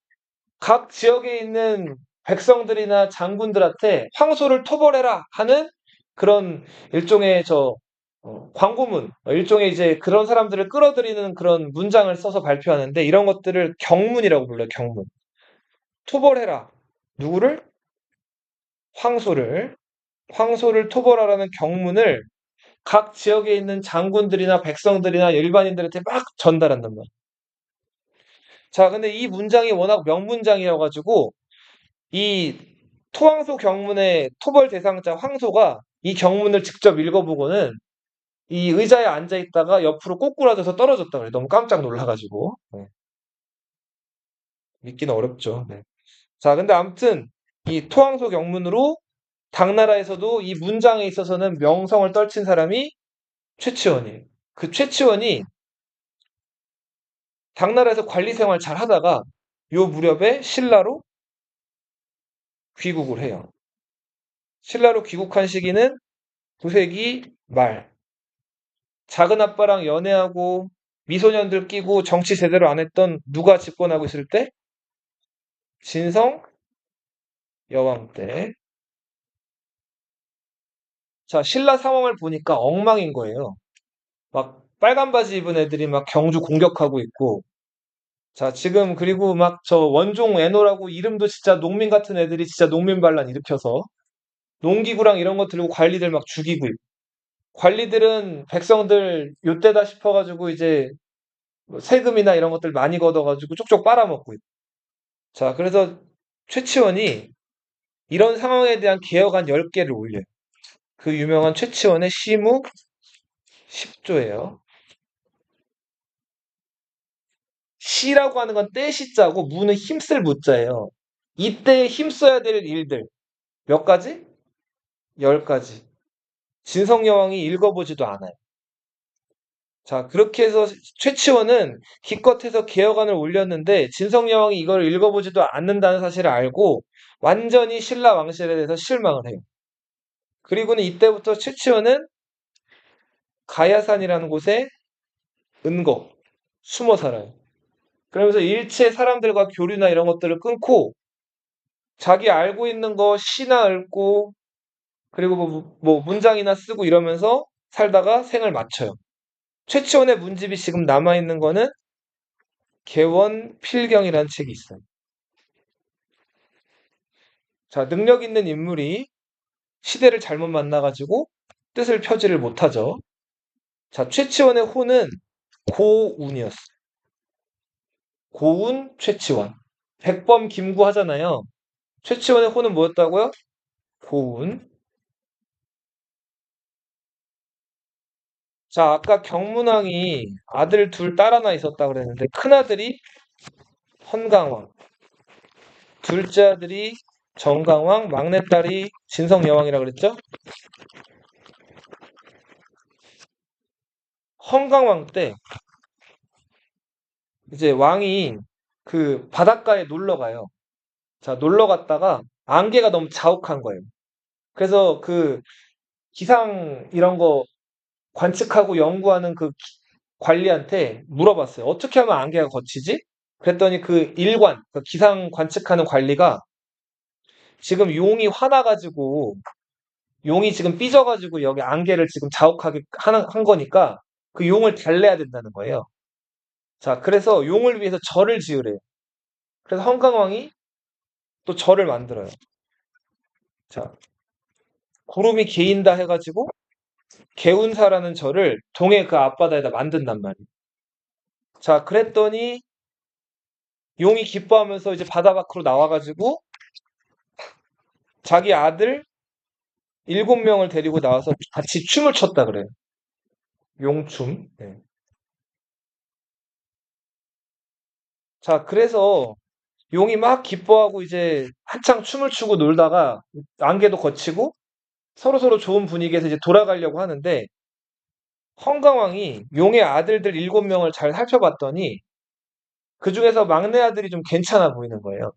각 지역에 있는 백성들이나 장군들한테 황소를 토벌해라 하는 그런 일종의 광고문, 일종의 이제 그런 사람들을 끌어들이는 그런 문장을 써서 발표하는데 이런 것들을 경문이라고 불러요, 경문. 토벌해라. 누구를? 황소를. 황소를 토벌하라는 경문을 각 지역에 있는 장군들이나 백성들이나 일반인들한테 막 전달한단 말이야. 자, 근데 이 문장이 워낙 명문장이라 가지고 이 토황소 경문의 토벌 대상자 황소가 이 경문을 직접 읽어보고는 이 의자에 앉아 있다가 옆으로 꼬꾸라져서 떨어졌다 그래. 너무 깜짝 놀라가지고. 네, 믿기는 어렵죠. 네. 자, 근데 아무튼 이 토황소 경문으로 당나라에서도 이 문장에 있어서는 명성을 떨친 사람이 최치원이에요. 그 최치원이 당나라에서 관리 생활 잘 하다가 요 무렵에 신라로 귀국을 해요. 신라로 귀국한 시기는 9세기 말. 작은 아빠랑 연애하고 미소년들 끼고 정치 제대로 안 했던 누가 집권하고 있을 때? 진성 여왕 때. 자, 신라 상황을 보니까 엉망인 거예요. 막 빨간 바지 입은 애들이 막 경주 공격하고 있고. 자, 지금 그리고 막 저 원종 애노라고 이름도 진짜 농민 같은 애들이 진짜 농민 반란 일으켜서 농기구랑 이런 거 들고 관리들 막 죽이고 있고. 관리들은 백성들 요때다 싶어가지고 이제 뭐 세금이나 이런 것들 많이 걷어가지고 쪽쪽 빨아먹고 있고. 자, 그래서 최치원이 이런 상황에 대한 개혁안 10개를 올려요. 그 유명한 최치원의 시무 10조예요. 시라고 하는 건 떼시자고 무는 힘쓸 무자예요. 이때 힘써야 될 일들 몇 가지? 10가지. 진성여왕이 읽어보지도 않아요. 자, 그렇게 해서 최치원은 기껏해서 개혁안을 올렸는데 진성여왕이 이걸 읽어보지도 않는다는 사실을 알고 완전히 신라 왕실에 대해서 실망을 해요. 그리고는 이때부터 최치원은 가야산이라는 곳에 은거, 숨어 살아요. 그러면서 일체 사람들과 교류나 이런 것들을 끊고 자기 알고 있는 거 시나 읽고 그리고 뭐 문장이나 쓰고 이러면서 살다가 생을 마쳐요. 최치원의 문집이 지금 남아있는 거는 개원필경이라는 책이 있어요. 자, 능력 있는 인물이 시대를 잘못 만나가지고 뜻을 펴지를 못하죠. 자, 최치원의 호는 고운이었어요. 고운, 최치원. 백범, 김구 하잖아요. 최치원의 호는 뭐였다고요? 고운. 자, 아까 경문왕이 아들 둘, 딸 하나 있었다고 그랬는데 큰아들이 헌강왕, 둘째 아들이 정강왕, 막내딸이 진성여왕이라고 그랬죠? 헌강왕 때 이제 왕이 그 바닷가에 놀러 가요. 자, 놀러 갔다가 안개가 너무 자욱한 거예요. 그래서 그 기상 이런 거 관측하고 연구하는 그 관리한테 물어봤어요. 어떻게 하면 안개가 걷히지? 그랬더니 그 일관, 그 기상 관측하는 관리가 지금 용이 화나가지고 용이 지금 삐져가지고 여기 안개를 지금 자욱하게 한 거니까 그 용을 달래야 된다는 거예요. 자, 그래서 용을 위해서 절을 지으래요. 그래서 헌강왕이 또 절을 만들어요. 자, 구름이 개인다 해가지고 개운사라는 절을 동해 그 앞바다에다 만든단 말이에요. 자, 그랬더니 용이 기뻐하면서 이제 바다 밖으로 나와가지고 자기 아들 7명을 데리고 나와서 같이 춤을 췄다 그래요. 용춤. 네. 자, 그래서 용이 막 기뻐하고 이제 한창 춤을 추고 놀다가 안개도 거치고 서로서로 좋은 분위기에서 이제 돌아가려고 하는데 헌강왕이 용의 아들들 7명을 잘 살펴봤더니 그 중에서 막내 아들이 좀 괜찮아 보이는 거예요.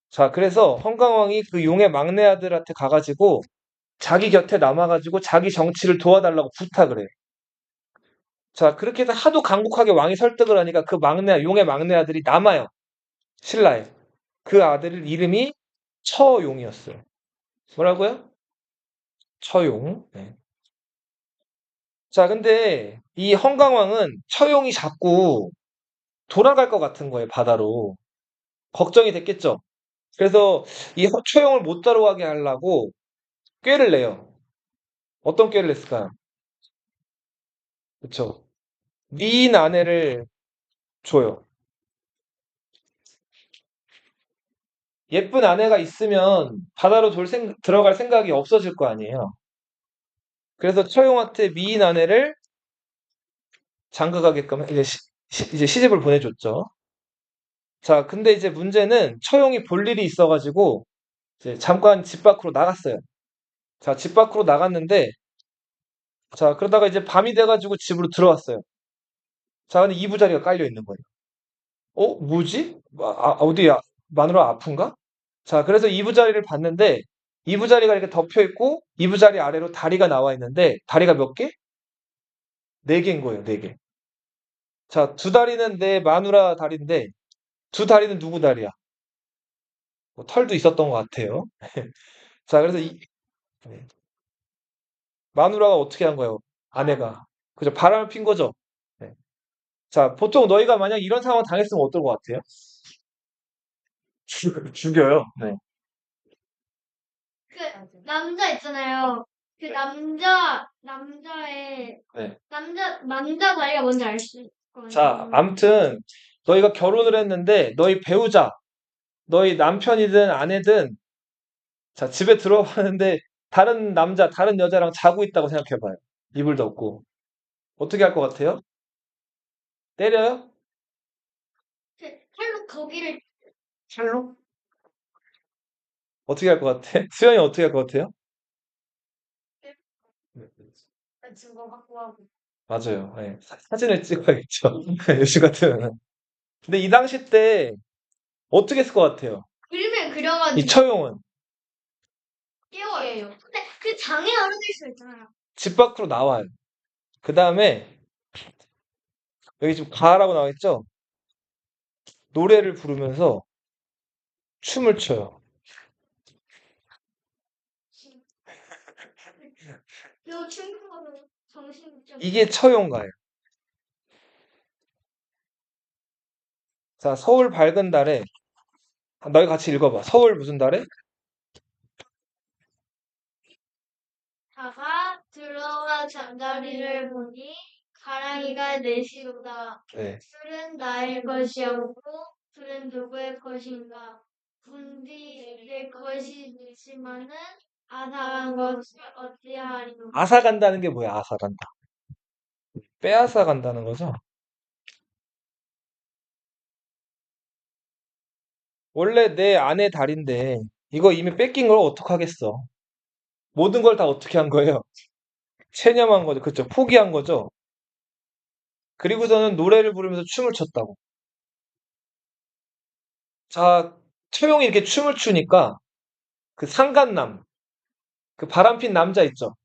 자, 그래서 헌강왕이 그 용의 막내 아들한테 가가지고 자기 곁에 남아가지고 자기 정치를 도와달라고 부탁을 해. 자, 그렇게 해서 하도 강국하게 왕이 설득을 하니까 그 용의 막내 아들이 남아요. 신라에. 그 아들 이름이 처용이었어요. 뭐라고요? 처용. 네. 자, 근데 이 헌강왕은 처용이 자꾸 돌아갈 것 같은 거예요, 바다로. 걱정이 됐겠죠. 그래서 이 처용을 못 따라가게 하려고 꾀를 내요. 어떤 꾀를 냈을까요? 그쵸. 미인 아내를 줘요. 예쁜 아내가 있으면 바다로 들어갈 생각이 없어질 거 아니에요. 그래서 처용한테 미인 아내를 장가가게끔 이제 시집을 보내줬죠. 자, 근데 이제 문제는 처용이 볼 일이 있어가지고 이제 잠깐 집 밖으로 나갔어요. 자, 집 밖으로 나갔는데 자, 그러다가 이제 밤이 돼가지고 집으로 들어왔어요. 자, 근데 이부자리가 깔려 있는 거예요. 뭐지? 어디야? 마누라 아픈가? 자, 그래서 이부자리를 봤는데 이부자리가 이렇게 덮여 있고 이부자리 아래로 다리가 나와 있는데 다리가 몇 개? 네 개인 거예요, 네 개. 자, 두 다리는 내 마누라 다리인데 두 다리는 누구 다리야? 뭐 털도 있었던 것 같아요. 자, 그래서 네. 마누라가 어떻게 한 거예요? 아내가. 그죠? 바람을 핀 거죠? 네. 자, 보통 너희가 만약 이런 상황 당했으면 어떨 것 같아요? 죽여요. 네. 그 남자 있잖아요. 그 남자의 네. 남자 다리가 뭔지 알 수 있거든요. 자, 암튼 너희가 결혼을 했는데 너희 배우자, 너희 남편이든 아내든 자, 집에 들어가는데 다른 남자, 다른 여자랑 자고 있다고 생각해봐요. 이불 덮고. 어떻게 할 것 같아요? 때려요? 그 칼로 거기를 칼로? 어떻게 할 것 같아? 수영이 어떻게 할 것 같아요? 증거 확보하고. 맞아요. 예. 사진을 찍어야겠죠. 요즘 같으면. 근데 이 당시 때 어떻게 했을 것 같아요? 그림을 이 그려가지고 처용은 깨워요. 근데 그 장애 어른일 수 있잖아요. 집 밖으로 나와요. 그 다음에 여기 지금 가라고 나와 있죠? 노래를 부르면서 춤을 춰요. 요 친구는 정신 좀. 이게 처용가예요. 자, 서울 밝은 달에 너희 같이 읽어봐. 서울 무슨 달에? 다가 들어와 잠자리를 보니 가랑이가 넷이로다. 네. 술은 나의 것이었고 술은 누구의 것인가. 군디 내 것이지만은 아상한 것을 어찌하리요. 아사 간다는 게 뭐야? 아사 간다. 빼앗아 간다는 거죠. 원래 내 아내 달인데 이거 이미 뺏긴 걸 어떡하겠어. 모든 걸 다 어떻게 한 거예요? 체념한 거죠. 그쵸? 포기한 거죠. 그리고서는 노래를 부르면서 춤을 췄다고. 자, 처용이 이렇게 춤을 추니까 그 상간남, 그 바람핀 남자 있죠?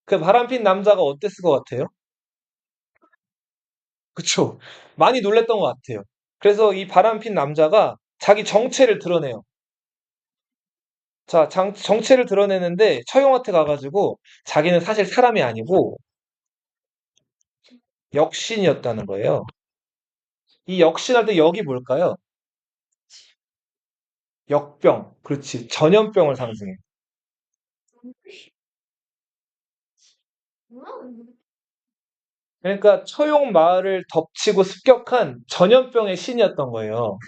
그 바람핀 남자가 어땠을 것 같아요? 그쵸? 많이 놀랬던 것 같아요. 그래서 이 바람핀 남자가 자기 정체를 드러내요. 자, 정체를 드러내는데 처용한테 가가지고 자기는 사실 사람이 아니고 역신이었다는 거예요. 이 역신할 때 역이 뭘까요? 역병. 그렇지. 전염병을 상징해. 그러니까 처용 마을을 덮치고 습격한 전염병의 신이었던 거예요.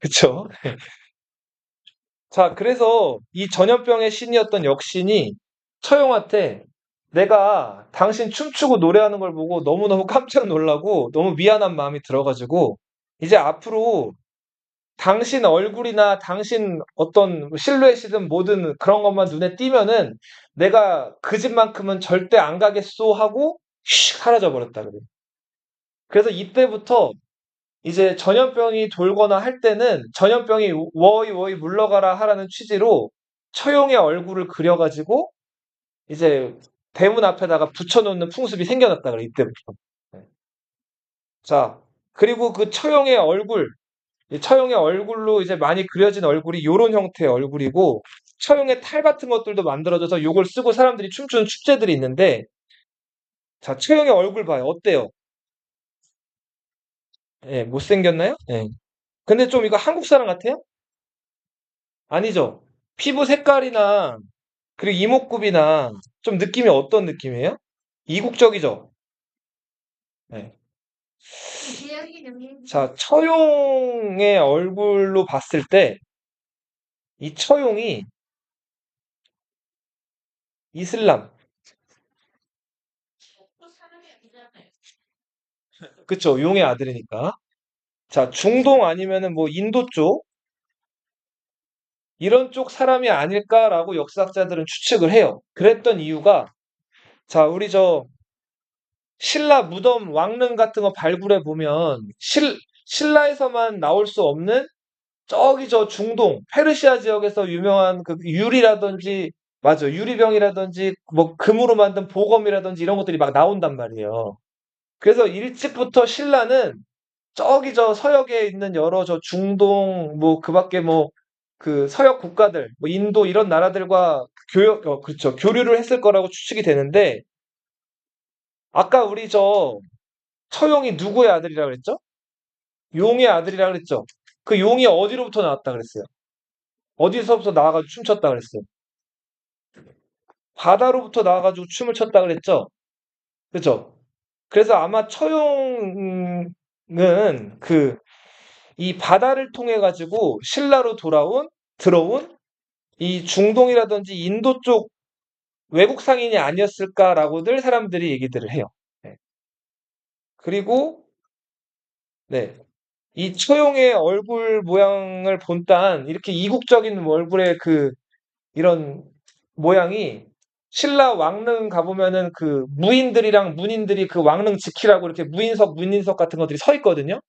그쵸? 자, 그래서 이 전염병의 신이었던 역신이 처용한테 내가 당신 춤추고 노래하는 걸 보고 너무너무 깜짝 놀라고 너무 미안한 마음이 들어가지고 이제 앞으로 당신 얼굴이나 당신 어떤 실루엣이든 뭐든 그런 것만 눈에 띄면은 내가 그 집만큼은 절대 안 가겠소 하고 휙 사라져 버렸다 그래. 그래서 이때부터 이제 전염병이 돌거나 할 때는 전염병이 워이 워이 물러가라 하라는 취지로 처용의 얼굴을 그려가지고 이제 대문 앞에다가 붙여놓는 풍습이 생겨났다 그래, 이때부터. 네. 자, 그리고 그 처용의 얼굴, 이 처용의 얼굴로 이제 많이 그려진 얼굴이 요런 형태의 얼굴이고, 처용의 탈 같은 것들도 만들어져서 요걸 쓰고 사람들이 춤추는 축제들이 있는데, 자, 처용의 얼굴 봐요. 어때요? 예, 못생겼나요? 예. 근데 좀 이거 한국 사람 같아요? 아니죠. 피부 색깔이나, 그리고 이목구비나, 좀 느낌이 어떤 느낌이에요? 이국적이죠? 예. 기억이 좀 자, 처용의 얼굴로 봤을 때, 이 처용이 이슬람, 그쵸? 용의 아들이니까. 자, 중동 아니면은 뭐 인도 쪽, 이런 쪽 사람이 아닐까라고 역사학자들은 추측을 해요. 그랬던 이유가, 자, 우리 저 신라 무덤 왕릉 같은 거 발굴해 보면, 신라에서만 나올 수 없는 저기 저 중동, 페르시아 지역에서 유명한 그 유리라든지, 맞아, 유리병이라든지, 뭐 금으로 만든 보검이라든지 이런 것들이 막 나온단 말이에요. 그래서 일찍부터 신라는 저기 저 서역에 있는 여러 저 중동, 뭐 그 밖에 뭐 그 서역 국가들, 뭐 인도 이런 나라들과 그렇죠. 교류를 했을 거라고 추측이 되는데, 아까 우리 저 처용이 누구의 아들이라 그랬죠? 용의 아들이라 그랬죠? 그 용이 어디로부터 나왔다 그랬어요? 어디서부터 나와가지고 춤췄다 그랬어요? 바다로부터 나와가지고 춤을 췄다 그랬죠? 그죠? 그래서 아마 처용은 이 바다를 통해 가지고 신라로 들어온 이 중동이라든지 인도 쪽 외국 상인이 아니었을까라고들 사람들이 얘기들을 해요. 네. 그리고 네. 이 처용의 얼굴 모양을 본딴 이렇게 이국적인 얼굴의 그 이런 모양이 신라 왕릉 가보면은 그 무인들이랑 문인들이 그 왕릉 지키라고 이렇게 문인석 같은 것들이 서 있거든요.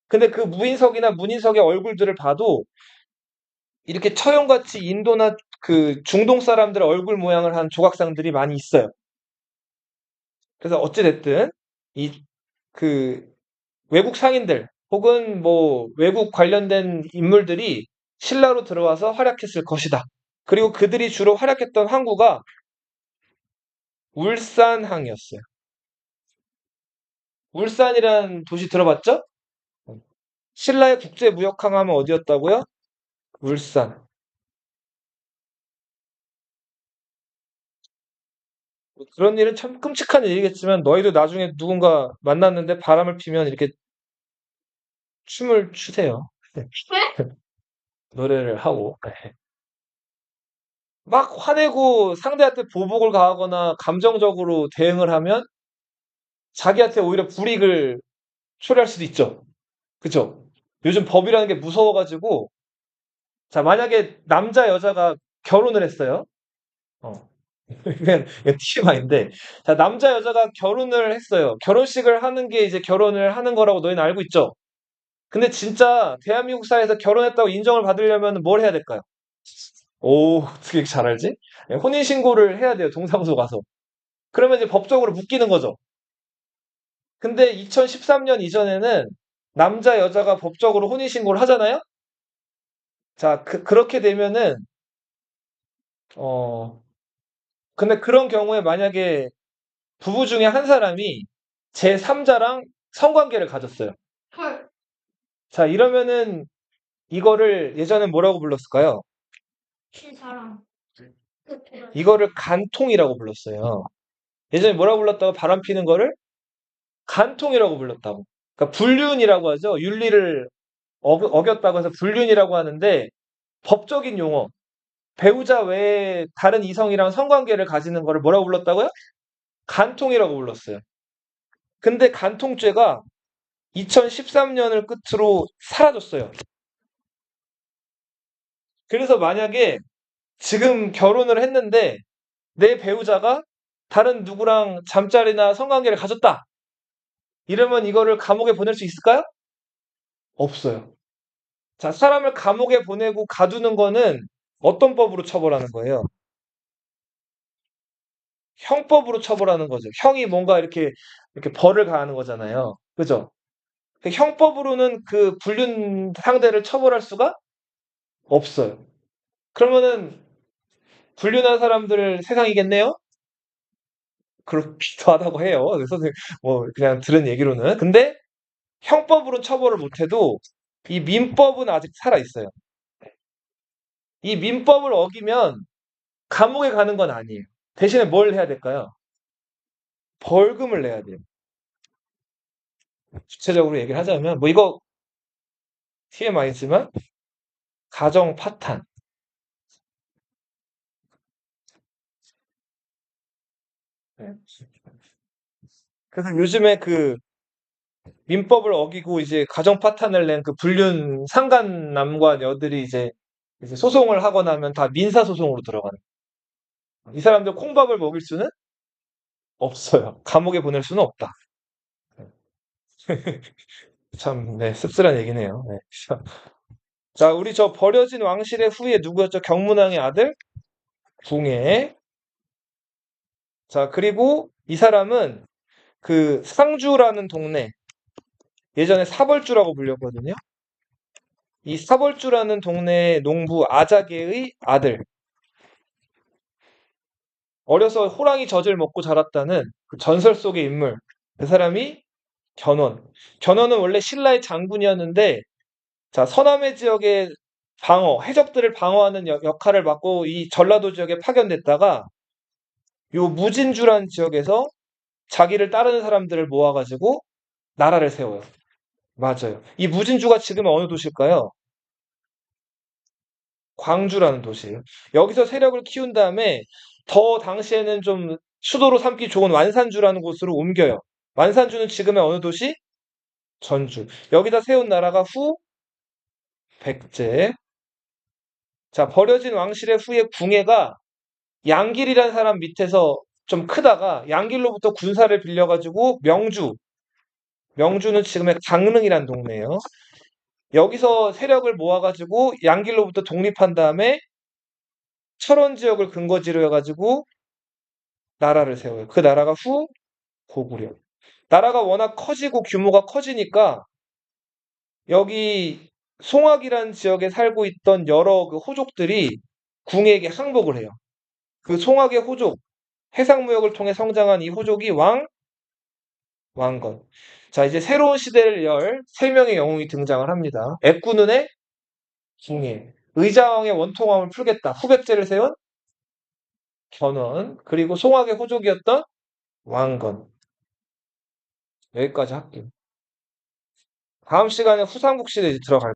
근데 그 무인석이나 문인석의 얼굴들을 봐도 이렇게 처형같이 인도나 그 중동 사람들의 얼굴 모양을 한 조각상들이 많이 있어요. 그래서 어찌됐든 이 그 외국 상인들 혹은 뭐 외국 관련된 인물들이 신라로 들어와서 활약했을 것이다. 그리고 그들이 주로 활약했던 항구가 울산항이었어요. 울산이란 도시 들어봤죠? 신라의 국제무역항 하면 어디였다고요? 울산. 그런 일은 참 끔찍한 일이겠지만 너희도 나중에 누군가 만났는데 바람을 피면 이렇게 춤을 추세요. 노래를 하고. 네. 막 화내고 상대한테 보복을 가하거나 감정적으로 대응을 하면 자기한테 오히려 불이익을 초래할 수도 있죠. 그쵸? 요즘 법이라는 게 무서워가지고, 자, 만약에 남자, 여자가 결혼을 했어요. 어. 그냥 TMI인데, 자, 남자, 여자가 결혼을 했어요. 결혼식을 하는 게 이제 결혼을 하는 거라고 너희는 알고 있죠? 근데 진짜 대한민국 사회에서 결혼했다고 인정을 받으려면 뭘 해야 될까요? 오, 어떻게 이렇게 잘 알지? 예, 혼인신고를 해야 돼요, 동사무소 가서. 그러면 이제 법적으로 묶이는 거죠. 근데 2013년 이전에는 남자, 여자가 법적으로 혼인신고를 하잖아요? 자, 그렇게 되면은, 어, 근데 그런 경우에 만약에 부부 중에 한 사람이 제3자랑 성관계를 가졌어요. 헐. 자, 이러면은 이거를 예전에 뭐라고 불렀을까요? 신사람. 이거를 간통이라고 불렀어요. 예전에 뭐라고 불렀다고 바람 피는 거를 간통이라고 불렀다고. 그러니까 불륜이라고 하죠. 윤리를 어겼다고 해서 불륜이라고 하는데 법적인 용어. 배우자 외에 다른 이성이랑 성관계를 가지는 거를 뭐라고 불렀다고요? 간통이라고 불렀어요. 근데 간통죄가 2013년을 끝으로 사라졌어요. 그래서 만약에 지금 결혼을 했는데 내 배우자가 다른 누구랑 잠자리나 성관계를 가졌다. 이러면 이거를 감옥에 보낼 수 있을까요? 없어요. 자, 사람을 감옥에 보내고 가두는 거는 어떤 법으로 처벌하는 거예요? 형법으로 처벌하는 거죠. 형이 뭔가 이렇게 벌을 가하는 거잖아요. 그죠? 그 형법으로는 그 불륜 상대를 처벌할 수가 없어요. 그러면은 불륜한 사람들 세상이겠네요? 그렇기도 하다고 해요. 그래서 뭐 그냥 들은 얘기로는. 근데 형법으로 처벌을 못해도 이 민법은 아직 살아 있어요. 이 민법을 어기면 감옥에 가는 건 아니에요. 대신에 뭘 해야 될까요? 벌금을 내야 돼요. 구체적으로 얘기를 하자면 뭐 이거 TMI지만 가정 파탄. 네. 그래서 요즘에 그 민법을 어기고 이제 가정 파탄을 낸 그 불륜 상간 남과 여들이 이제 소송을 하고 나면 다 민사 소송으로 들어가는. 이 사람들 콩밥을 먹일 수는 없어요. 감옥에 보낼 수는 없다. 참, 네, 씁쓸한 얘기네요. 네. 자, 우리 저 버려진 왕실의 후예 누구였죠? 경문왕의 아들 궁예. 자, 그리고 이 사람은 그 상주라는 동네, 예전에 사벌주라고 불렸거든요. 이 사벌주라는 동네 농부 아자개의 아들. 어려서 호랑이 젖을 먹고 자랐다는 그 전설 속의 인물. 그 사람이 견훤. 견훤은 원래 신라의 장군이었는데, 자, 서남해 지역의 방어, 해적들을 방어하는 역할을 맡고 이 전라도 지역에 파견됐다가 요 무진주라는 지역에서 자기를 따르는 사람들을 모아가지고 나라를 세워요. 맞아요. 이 무진주가 지금 어느 도시일까요? 광주라는 도시예요. 여기서 세력을 키운 다음에 더 당시에는 좀 수도로 삼기 좋은 완산주라는 곳으로 옮겨요. 완산주는 지금의 어느 도시? 전주. 여기다 세운 나라가 후 백제. 자, 버려진 왕실의 후에 궁예가 양길이라는 사람 밑에서 좀 크다가 양길로부터 군사를 빌려가지고 명주는 지금의 강릉이라는 동네예요. 여기서 세력을 모아가지고 양길로부터 독립한 다음에 철원 지역을 근거지로 해가지고 나라를 세워요. 그 나라가 후 고구려. 나라가 워낙 커지고 규모가 커지니까 여기 송악이라는 지역에 살고 있던 여러 그 호족들이 궁에게 항복을 해요. 그 송악의 호족, 해상무역을 통해 성장한 이 호족이 왕건. 자, 이제 새로운 시대를 열 세 명의 영웅이 등장을 합니다. 애꾸눈의 궁예, 의자왕의 원통함을 풀겠다. 후백제를 세운 견훤, 그리고 송악의 호족이었던 왕건. 여기까지 할게요. 다음 시간에 후삼국시대 들어갈